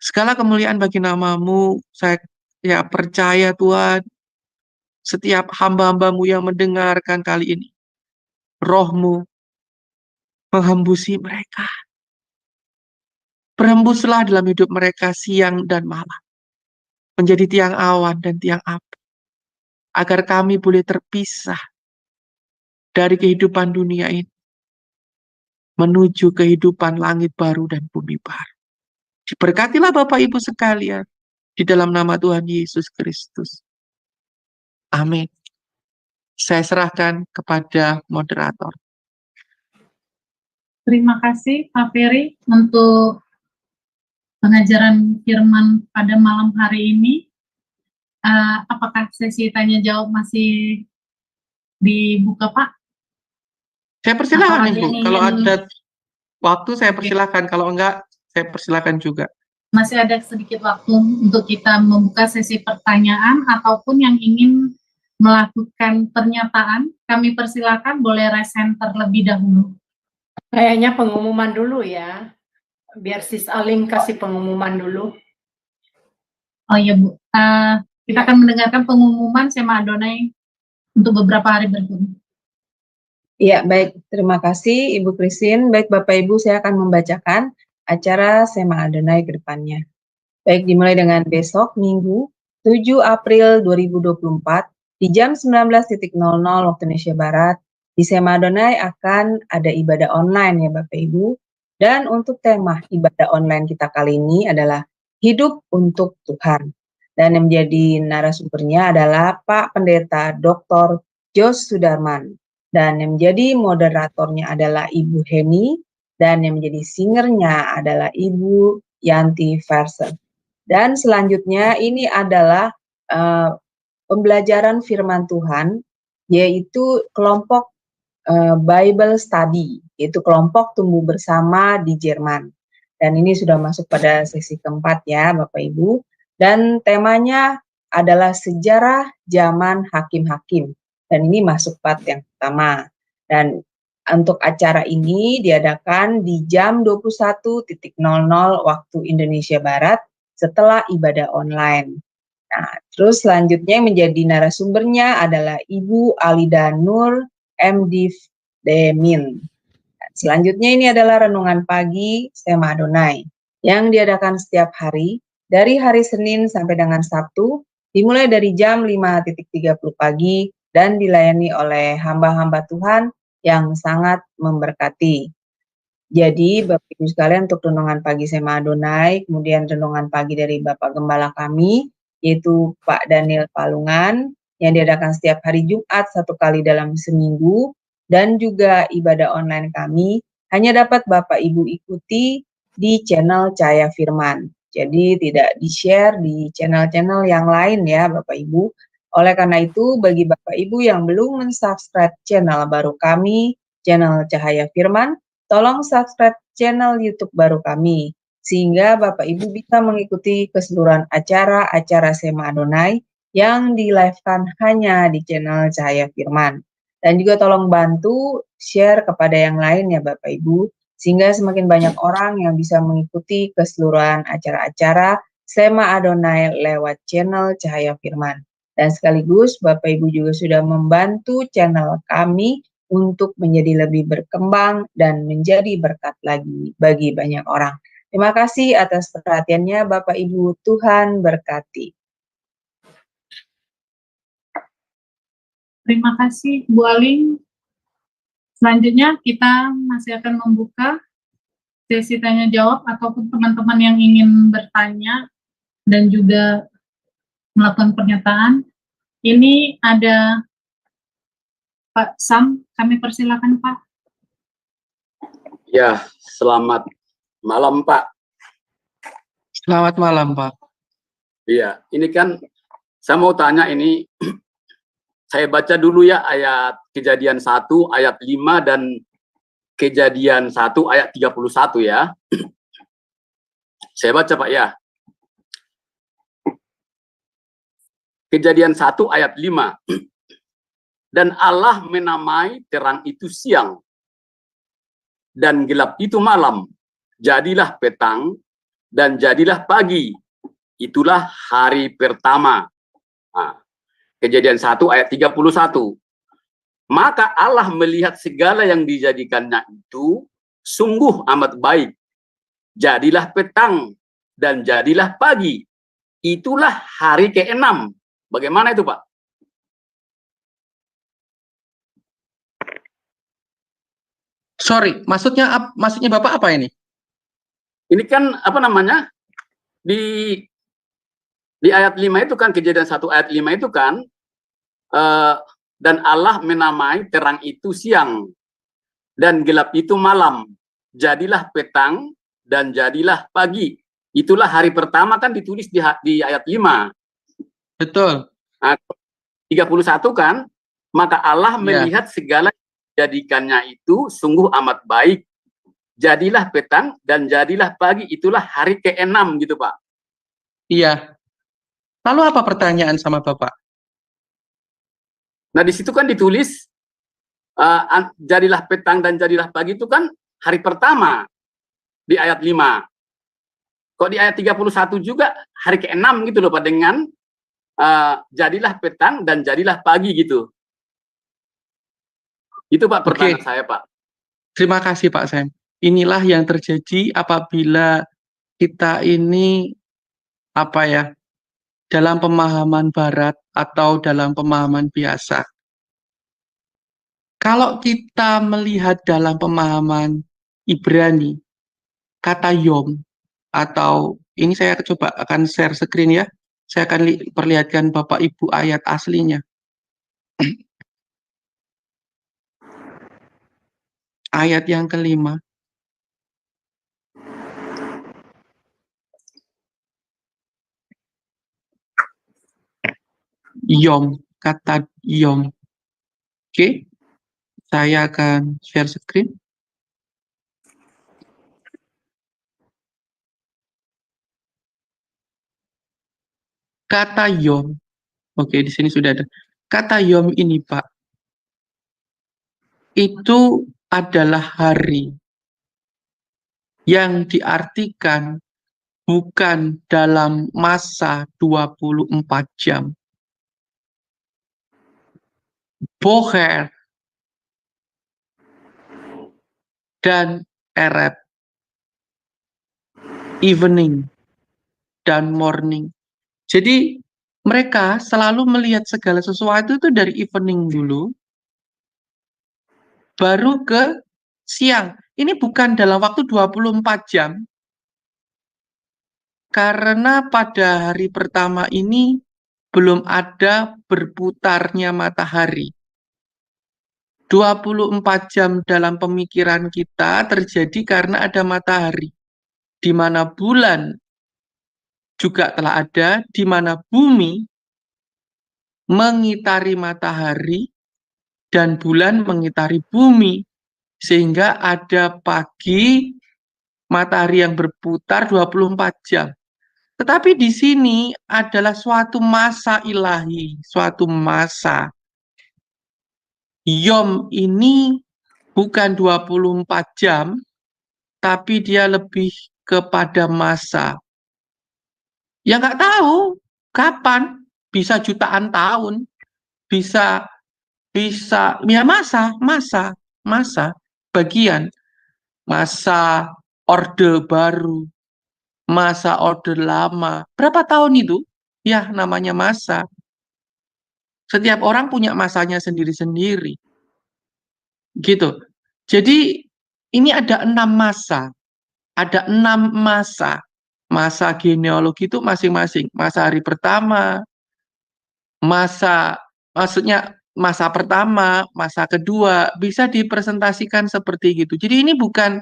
Segala kemuliaan bagi nama-Mu, saya percaya Tuhan, setiap hamba-hamba-Mu yang mendengarkan kali ini, Roh-Mu menghembusi mereka. Berhembuslah dalam hidup mereka siang dan malam, menjadi tiang awan dan tiang api, agar kami boleh terpisah dari kehidupan dunia ini, menuju kehidupan langit baru dan bumi baru. Diberkatilah Bapak Ibu sekalian, di dalam nama Tuhan Yesus Kristus. Amin. Saya serahkan kepada moderator. Terima kasih Pak Ferry untuk pengajaran firman pada malam hari ini. Apakah sesi tanya jawab masih dibuka Pak? Saya persilahkan Ibu, kalau ada waktu saya persilahkan, kalau enggak saya persilahkan juga. Masih ada sedikit waktu untuk kita membuka sesi pertanyaan ataupun yang ingin melakukan pernyataan, kami persilakan boleh raise hand terlebih dahulu. Kayaknya pengumuman dulu ya, biar Sis Aling kasih pengumuman dulu. Oh iya Bu, kita akan mendengarkan pengumuman Sema Adonai untuk beberapa hari berikutnya. Ya, baik. Terima kasih Ibu Christine. Baik Bapak Ibu, saya akan membacakan acara Sema Adonai ke depannya. Baik, dimulai dengan besok Minggu 7 April 2024 di jam 19.00 waktu Indonesia Barat. Di Sema Adonai akan ada ibadah online ya Bapak Ibu. Dan untuk tema ibadah online kita kali ini adalah Hidup untuk Tuhan. Dan yang menjadi narasumbernya adalah Pak Pendeta Dr. Jos Sudarman. Dan yang menjadi moderatornya adalah Ibu Heni. Dan yang menjadi singernya adalah Ibu Yanti Versen. Dan selanjutnya ini adalah pembelajaran firman Tuhan, yaitu kelompok Bible Study, yaitu kelompok tumbuh bersama di Jerman. Dan ini sudah masuk pada sesi keempat ya Bapak Ibu. Dan temanya adalah sejarah zaman hakim-hakim. Dan ini masuk part yang pertama. Dan untuk acara ini diadakan di jam 21.00 waktu Indonesia Barat setelah ibadah online. Nah, terus selanjutnya yang menjadi narasumbernya adalah Ibu Alida Nur M.Div. Demin. Selanjutnya ini adalah renungan pagi Sema Adonai. yang diadakan setiap hari dari hari Senin sampai dengan Sabtu, dimulai dari jam 5.30 pagi dan dilayani oleh hamba-hamba Tuhan yang sangat memberkati. Jadi, Bapak Ibu sekalian, untuk renungan pagi Sema Adonai, kemudian renungan pagi dari Bapak Gembala kami, yaitu Pak Daniel Palungan, yang diadakan setiap hari Jumat 1 kali dalam seminggu, dan juga ibadah online kami, hanya dapat Bapak Ibu ikuti di channel Cahaya Firman. Jadi, tidak di-share di channel-channel yang lain ya, Bapak Ibu. Oleh karena itu, bagi Bapak Ibu yang belum mensubscribe channel baru kami, channel Cahaya Firman, tolong subscribe channel YouTube baru kami, sehingga Bapak Ibu bisa mengikuti keseluruhan acara-acara Sema Adonai yang di-live-kan hanya di channel Cahaya Firman. Dan juga tolong bantu share kepada yang lain ya Bapak Ibu, sehingga semakin banyak orang yang bisa mengikuti keseluruhan acara-acara Sema Adonai lewat channel Cahaya Firman. Dan sekaligus Bapak Ibu juga sudah membantu channel kami untuk menjadi lebih berkembang dan menjadi berkat lagi bagi banyak orang. Terima kasih atas perhatiannya Bapak Ibu, Tuhan berkati. Terima kasih Bu Aling. Selanjutnya kita masih akan membuka sesi tanya jawab ataupun teman-teman yang ingin bertanya dan juga melakukan pernyataan. Ini ada Pak Sam, kami persilakan Pak. Ya, selamat malam Pak. Selamat malam Pak. Iya, ini kan saya mau tanya ini, saya baca dulu ya ayat Kejadian 1 ayat 5 dan Kejadian 1 ayat 31 ya. Saya baca Pak ya. Kejadian 1 ayat 5. Dan Allah menamai terang itu siang, dan gelap itu malam. Jadilah petang, dan jadilah pagi. Itulah hari pertama. Nah, Kejadian 1 ayat 31. Maka Allah melihat segala yang dijadikannya itu sungguh amat baik. Jadilah petang, dan jadilah pagi. Itulah hari ke-6. Bagaimana itu Pak? Sorry, maksudnya Bapak apa ini? Ini kan apa namanya? Di ayat 5 itu kan, Kejadian 1 ayat 5 itu kan, dan Allah menamai terang itu siang dan gelap itu malam. Jadilah petang dan jadilah pagi. Itulah hari pertama kan ditulis di ayat 5. Betul. Nah, 31 kan, maka Allah melihat segala jadikannya itu sungguh amat baik. Jadilah petang dan jadilah pagi. Itulah hari ke-6 gitu Pak. Iya. Lalu apa pertanyaan sama Bapak? Nah di situ kan ditulis jadilah petang dan jadilah pagi itu kan hari pertama di ayat 5. Kok di ayat 31 juga hari ke-6 gitu loh Pak, dengan jadilah petang dan jadilah pagi gitu. Itu Pak pertanyaan saya Pak. Terima kasih Pak Sam. Inilah yang terjadi apabila kita ini dalam pemahaman barat atau dalam pemahaman biasa. Kalau kita melihat dalam pemahaman Ibrani, kata yom, atau ini saya coba akan share screen ya. Saya akan perlihatkan Bapak Ibu ayat aslinya. Ayat yang ke-5. Yom, kata yom. Oke, saya akan share screen. Kata yom, oke di sini sudah ada. Kata yom ini Pak, itu adalah hari yang diartikan bukan dalam masa 24 jam. Boher dan eret evening, dan morning. Jadi mereka selalu melihat segala sesuatu itu dari evening dulu, baru ke siang. Ini bukan dalam waktu 24 jam, karena pada hari pertama ini belum ada berputarnya matahari. 24 jam dalam pemikiran kita terjadi karena ada matahari, di mana bulan juga telah ada, di mana bumi mengitari matahari dan bulan mengitari bumi, sehingga ada pagi matahari yang berputar 24 jam. Tetapi di sini adalah suatu masa ilahi, suatu masa. Yom ini bukan 24 jam, tapi dia lebih kepada masa. Ya nggak tahu kapan, bisa jutaan tahun, bisa ya masa bagian, masa orde baru, masa orde lama. Berapa tahun itu? Ya namanya masa. Setiap orang punya masanya sendiri-sendiri. Gitu. Jadi ini ada 6 masa. Ada 6 masa. Masa genealogi itu masing-masing. Masa hari pertama, maksudnya masa pertama, masa kedua, bisa dipresentasikan seperti gitu. Jadi ini bukan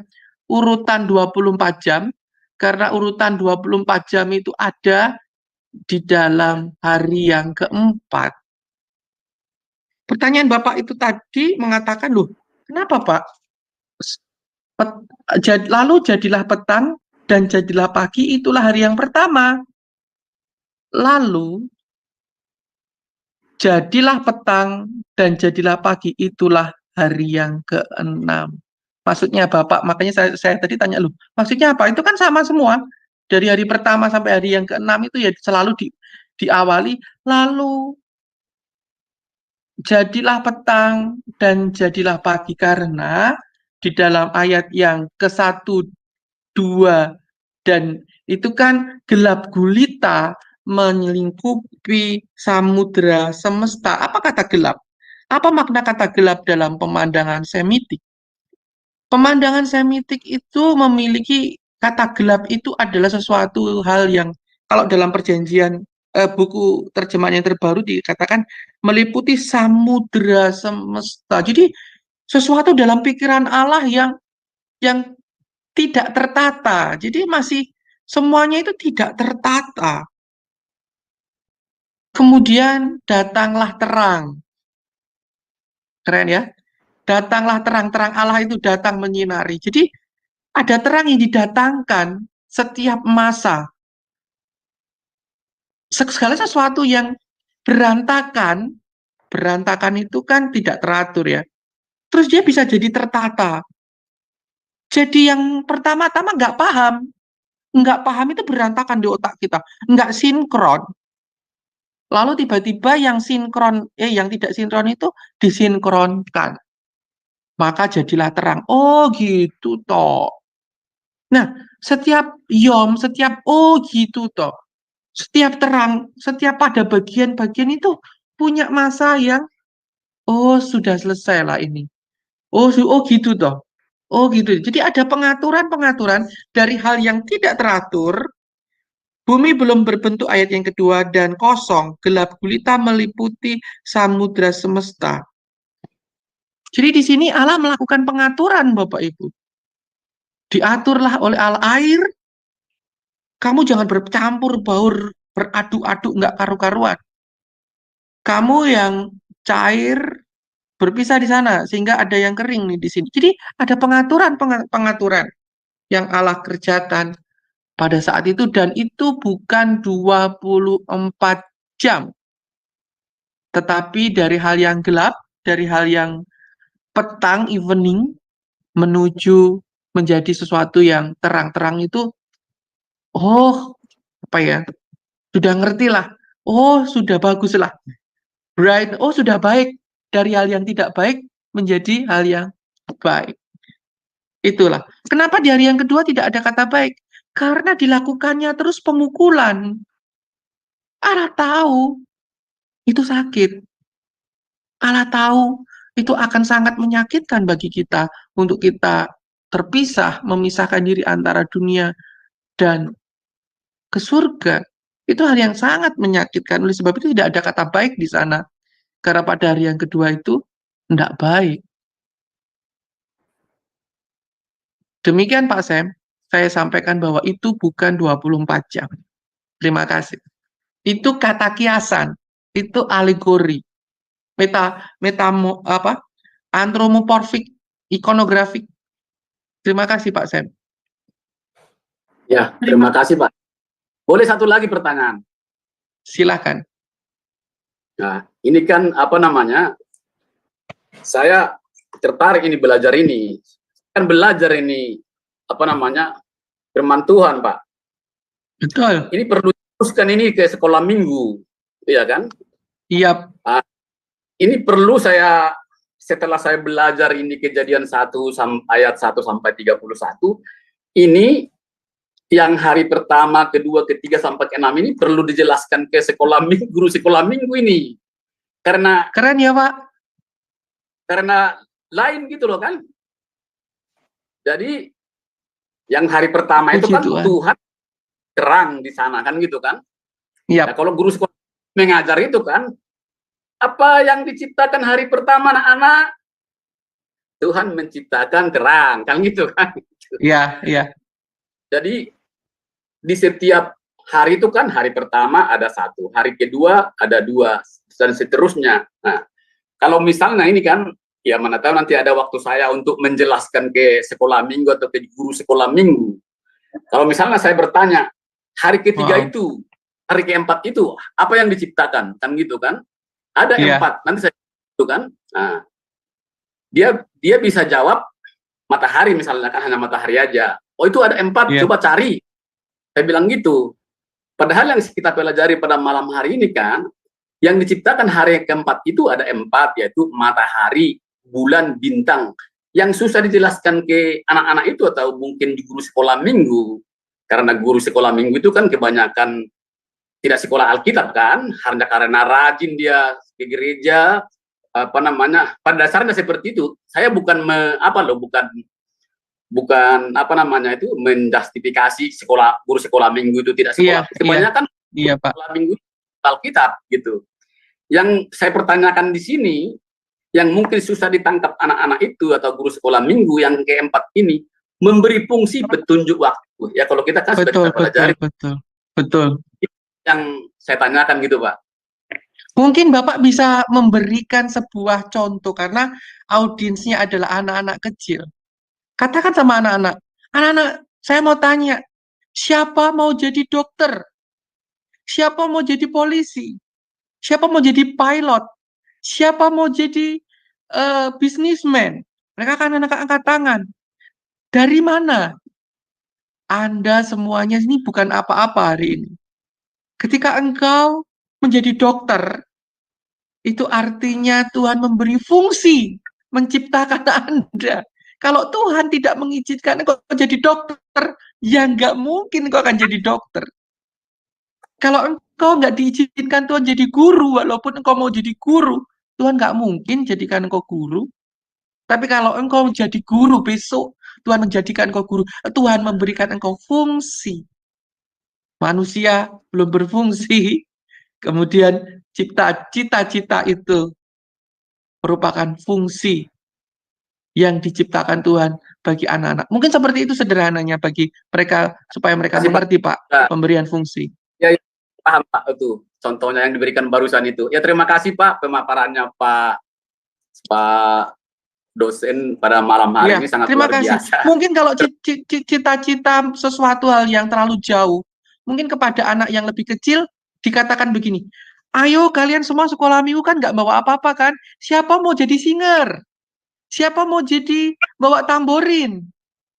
urutan 24 jam, karena urutan 24 jam itu ada di dalam hari yang keempat. Pertanyaan Bapak itu tadi mengatakan, loh, kenapa Pak? Lalu jadilah petang dan jadilah pagi, itulah hari yang pertama. Lalu jadilah petang dan jadilah pagi, itulah hari yang ke-6. Maksudnya Bapak, makanya saya tadi tanya, loh, maksudnya apa? Itu kan sama semua. Dari hari pertama sampai hari yang ke-6 itu ya selalu diawali, lalu jadilah petang dan jadilah pagi, karena di dalam ayat yang ke-1, 2, dan itu kan gelap gulita menyelingkupi samudra semesta. Apa kata gelap? Apa makna kata gelap dalam pemandangan Semitik? Pemandangan Semitik itu memiliki kata gelap itu adalah sesuatu hal yang kalau dalam perjanjian buku terjemahan yang terbaru dikatakan meliputi samudra semesta. Jadi sesuatu dalam pikiran Allah yang tidak tertata. Jadi masih semuanya itu tidak tertata. Kemudian datanglah terang. Keren ya? Datanglah terang Allah itu datang menyinari. Jadi ada terang yang didatangkan setiap masa. Segala sesuatu yang berantakan itu kan tidak teratur ya. Terus dia bisa jadi tertata. Jadi yang pertama-tama nggak paham itu berantakan di otak kita, nggak sinkron. Lalu tiba-tiba yang tidak sinkron itu disinkronkan. Maka jadilah terang. Oh gitu toh. Nah, setiap yom, gitu toh. Setiap terang, setiap pada bagian-bagian itu punya masa yang sudah selesai lah ini. Oh gitu toh. Oh gitu. Jadi ada pengaturan-pengaturan dari hal yang tidak teratur. Bumi belum berbentuk, ayat yang kedua, dan kosong, gelap gulita meliputi samudra semesta. Jadi di sini Allah melakukan pengaturan, Bapak Ibu. Diaturlah oleh Allah air. Kamu jangan bercampur baur, beradu-adu, nggak karu-karuan. Kamu yang cair berpisah di sana, sehingga ada yang kering nih di sini. Jadi ada pengaturan yang Allah kerjakan pada saat itu, dan itu bukan 24 jam. Tetapi dari hal yang gelap, dari hal yang petang, evening, menuju menjadi sesuatu yang terang-terang itu, sudah ngerti lah. Sudah bagus lah. Bright, sudah baik. Dari hal yang tidak baik menjadi hal yang baik. Itulah. Kenapa di hari yang kedua tidak ada kata baik? Karena dilakukannya terus pemukulan. Allah tahu itu sakit. Allah tahu itu akan sangat menyakitkan bagi kita untuk kita terpisah, memisahkan diri antara dunia dan ke surga. Itu hal yang sangat menyakitkan. Oleh sebab itu tidak ada kata baik di sana. Karena pada hari yang kedua itu tidak baik. Demikian Pak Sam, saya sampaikan bahwa itu bukan 24 jam. Terima kasih. Itu kata kiasan, itu alegori. Antromorfik, ikonografik. Terima kasih Pak Sam. Ya, terima kasih Pak. Boleh satu lagi pertanyaan? Silakan. Nah, ini kan apa namanya? Saya tertarik ini belajar ini. Kan belajar ini apa namanya? Firman Tuhan, Pak. Betul. Ini perlu teruskan ini ke sekolah minggu, iya kan? Iya. Ini perlu saya setelah saya belajar ini Kejadian 1 ayat 1 sampai 31, ini yang hari pertama, kedua, ketiga sampai ke 6 ini perlu dijelaskan ke sekolah minggu, guru sekolah minggu ini. Karena keren ya, Pak. Karena lain gitu loh kan. Jadi yang hari pertama itu kan Tuhan terang di sana kan gitu kan. Iya. Nah, kalau guru sekolah mengajar itu kan apa yang diciptakan hari pertama anak-anak, Tuhan menciptakan terang kan gitu kan. Iya, iya. Jadi di setiap hari itu kan hari pertama ada 1, hari kedua ada 2 dan seterusnya. Nah, kalau misalnya ini kan ya mana tahu nanti ada waktu saya untuk menjelaskan ke sekolah minggu atau ke guru sekolah minggu. Kalau misalnya saya bertanya hari ketiga itu, hari keempat itu apa yang diciptakan kan gitu kan? Ada 4, nanti saya itu kan. Nah, dia bisa jawab matahari misalnya kan hanya matahari aja. Oh itu ada 4, coba cari. Saya bilang gitu. Padahal yang kita pelajari pada malam hari ini kan, yang diciptakan hari keempat itu ada 4, yaitu matahari, bulan, bintang. Yang susah dijelaskan ke anak-anak itu atau mungkin di guru sekolah minggu. Karena guru sekolah minggu itu kan kebanyakan tidak sekolah Alkitab kan, hanya karena rajin dia ke gereja, apa namanya, pada dasarnya seperti itu. Saya bukan bukan apa namanya itu menjustifikasi guru sekolah minggu itu tidak sekolah. Kebanyakan Pak. Sekolah minggu Alkitab gitu. Yang saya pertanyakan di sini, yang mungkin susah ditangkap anak-anak itu atau guru sekolah minggu yang keempat ini memberi fungsi petunjuk waktu. Ya kalau kita kan sudah kita pelajari. Betul. Yang saya tanyakan gitu Pak. Mungkin Bapak bisa memberikan sebuah contoh karena audiensnya adalah anak-anak kecil. Katakan sama anak-anak, saya mau tanya, siapa mau jadi dokter? Siapa mau jadi polisi? Siapa mau jadi pilot? Siapa mau jadi bisnismen? Mereka akan angkat tangan. Dari mana? Anda semuanya ini bukan apa-apa hari ini. Ketika engkau menjadi dokter, itu artinya Tuhan memberi fungsi menciptakan Anda. Kalau Tuhan tidak mengizinkan engkau jadi dokter, ya nggak mungkin engkau akan jadi dokter. Kalau engkau nggak diizinkan Tuhan jadi guru, walaupun engkau mau jadi guru, Tuhan nggak mungkin jadikan engkau guru. Tapi kalau engkau menjadi guru besok, Tuhan menjadikan engkau guru, Tuhan memberikan engkau fungsi. Manusia belum berfungsi, kemudian cita-cita itu merupakan fungsi yang diciptakan Tuhan bagi anak-anak. Mungkin seperti itu sederhananya bagi mereka, supaya mereka mengerti Pak, pemberian fungsi. Ya, paham Pak, itu contohnya yang diberikan barusan itu. Ya terima kasih Pak pemaparannya Pak dosen pada malam hari ini sangat luar biasa. Mungkin kalau cita-cita sesuatu hal yang terlalu jauh, mungkin kepada anak yang lebih kecil dikatakan begini, ayo kalian semua sekolah minggu kan nggak bawa apa-apa kan? Siapa mau jadi singer? Siapa mau jadi bawa tamborin?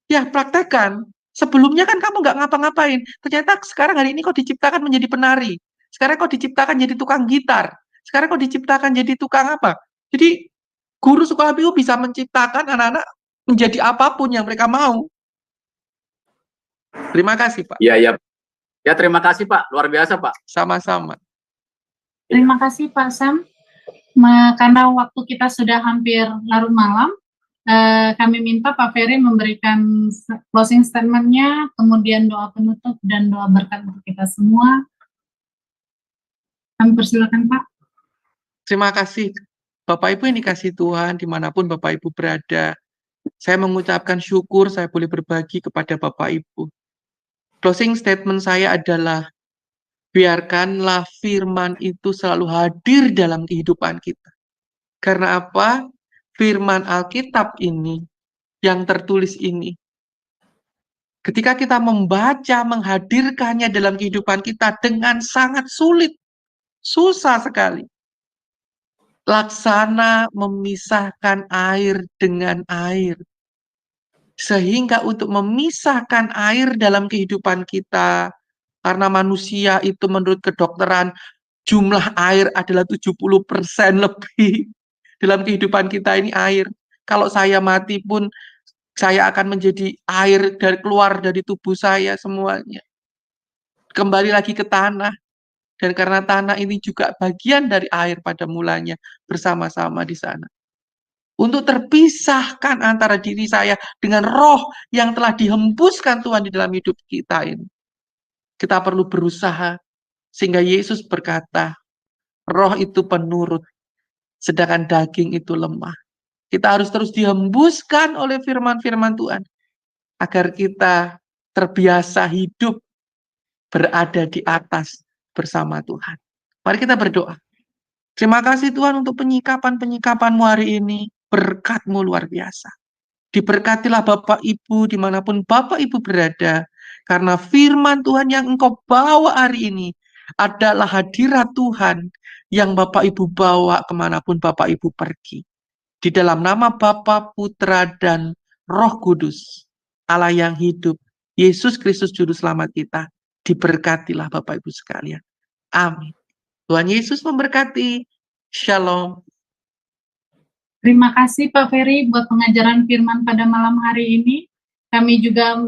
Ya praktekkan. Sebelumnya kan kamu nggak ngapa-ngapain. Ternyata sekarang hari ini kok diciptakan menjadi penari. Sekarang kok diciptakan jadi tukang gitar. Sekarang kok diciptakan jadi tukang apa? Jadi guru sekolah minggu bisa menciptakan anak-anak menjadi apapun yang mereka mau. Terima kasih, Pak. Iya, ya. Ya, terima kasih, Pak. Luar biasa, Pak. Sama-sama. Terima kasih Pak Sam. Karena waktu kita sudah hampir larut malam, kami minta Pak Ferry memberikan closing statement-nya, kemudian doa penutup dan doa berkat untuk kita semua. Kami persilakan Pak. Terima kasih. Bapak Ibu yang dikasih Tuhan, dimanapun Bapak Ibu berada, saya mengucapkan syukur saya boleh berbagi kepada Bapak Ibu. Closing statement saya adalah, biarkanlah firman itu selalu hadir dalam kehidupan kita. Karena apa? Firman Alkitab ini, yang tertulis ini, ketika kita membaca, menghadirkannya dalam kehidupan kita dengan sangat sulit, susah sekali. Laksana memisahkan air dengan air. Sehingga untuk memisahkan air dalam kehidupan kita, karena manusia itu menurut kedokteran, jumlah air adalah 70% lebih. Dalam kehidupan kita ini air. Kalau saya mati pun, saya akan menjadi air keluar dari tubuh saya semuanya. Kembali lagi ke tanah. Dan karena tanah ini juga bagian dari air pada mulanya, bersama-sama di sana. Untuk terpisahkan antara diri saya dengan roh yang telah dihembuskan Tuhan di dalam hidup kita ini. Kita perlu berusaha, sehingga Yesus berkata, roh itu penurut, sedangkan daging itu lemah. Kita harus terus dihembuskan oleh firman-firman Tuhan, agar kita terbiasa hidup berada di atas bersama Tuhan. Mari kita berdoa. Terima kasih Tuhan untuk penyikapan-penyikapan-Mu hari ini. Berkat-Mu luar biasa. Diberkatilah Bapak Ibu dimanapun Bapak Ibu berada. Karena firman Tuhan yang Engkau bawa hari ini adalah hadirat Tuhan yang Bapak Ibu bawa kemanapun Bapak Ibu pergi. Di dalam nama Bapa, Putra, dan Roh Kudus, Allah yang hidup, Yesus Kristus Juru Selamat kita, diberkatilah Bapak Ibu sekalian. Amin. Tuhan Yesus memberkati. Shalom. Terima kasih Pak Ferry buat pengajaran firman pada malam hari ini. Kami juga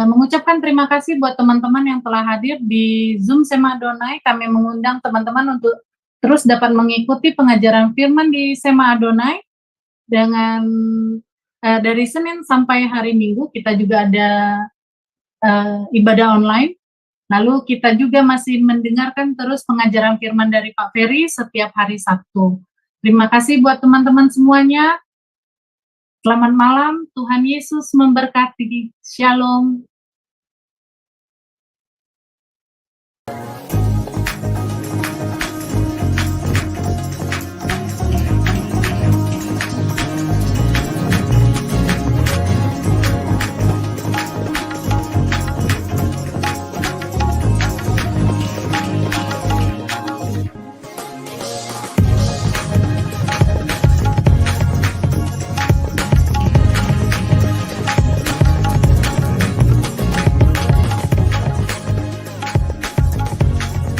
mengucapkan terima kasih buat teman-teman yang telah hadir di Zoom Sema Adonai. Kami mengundang teman-teman untuk terus dapat mengikuti pengajaran firman di Sema Adonai dengan dari Senin sampai hari Minggu. Kita juga ada ibadah online. Lalu kita juga masih mendengarkan terus pengajaran firman dari Pak Ferry setiap hari Sabtu. Terima kasih buat teman-teman semuanya. Selamat malam, Tuhan Yesus memberkati. Shalom.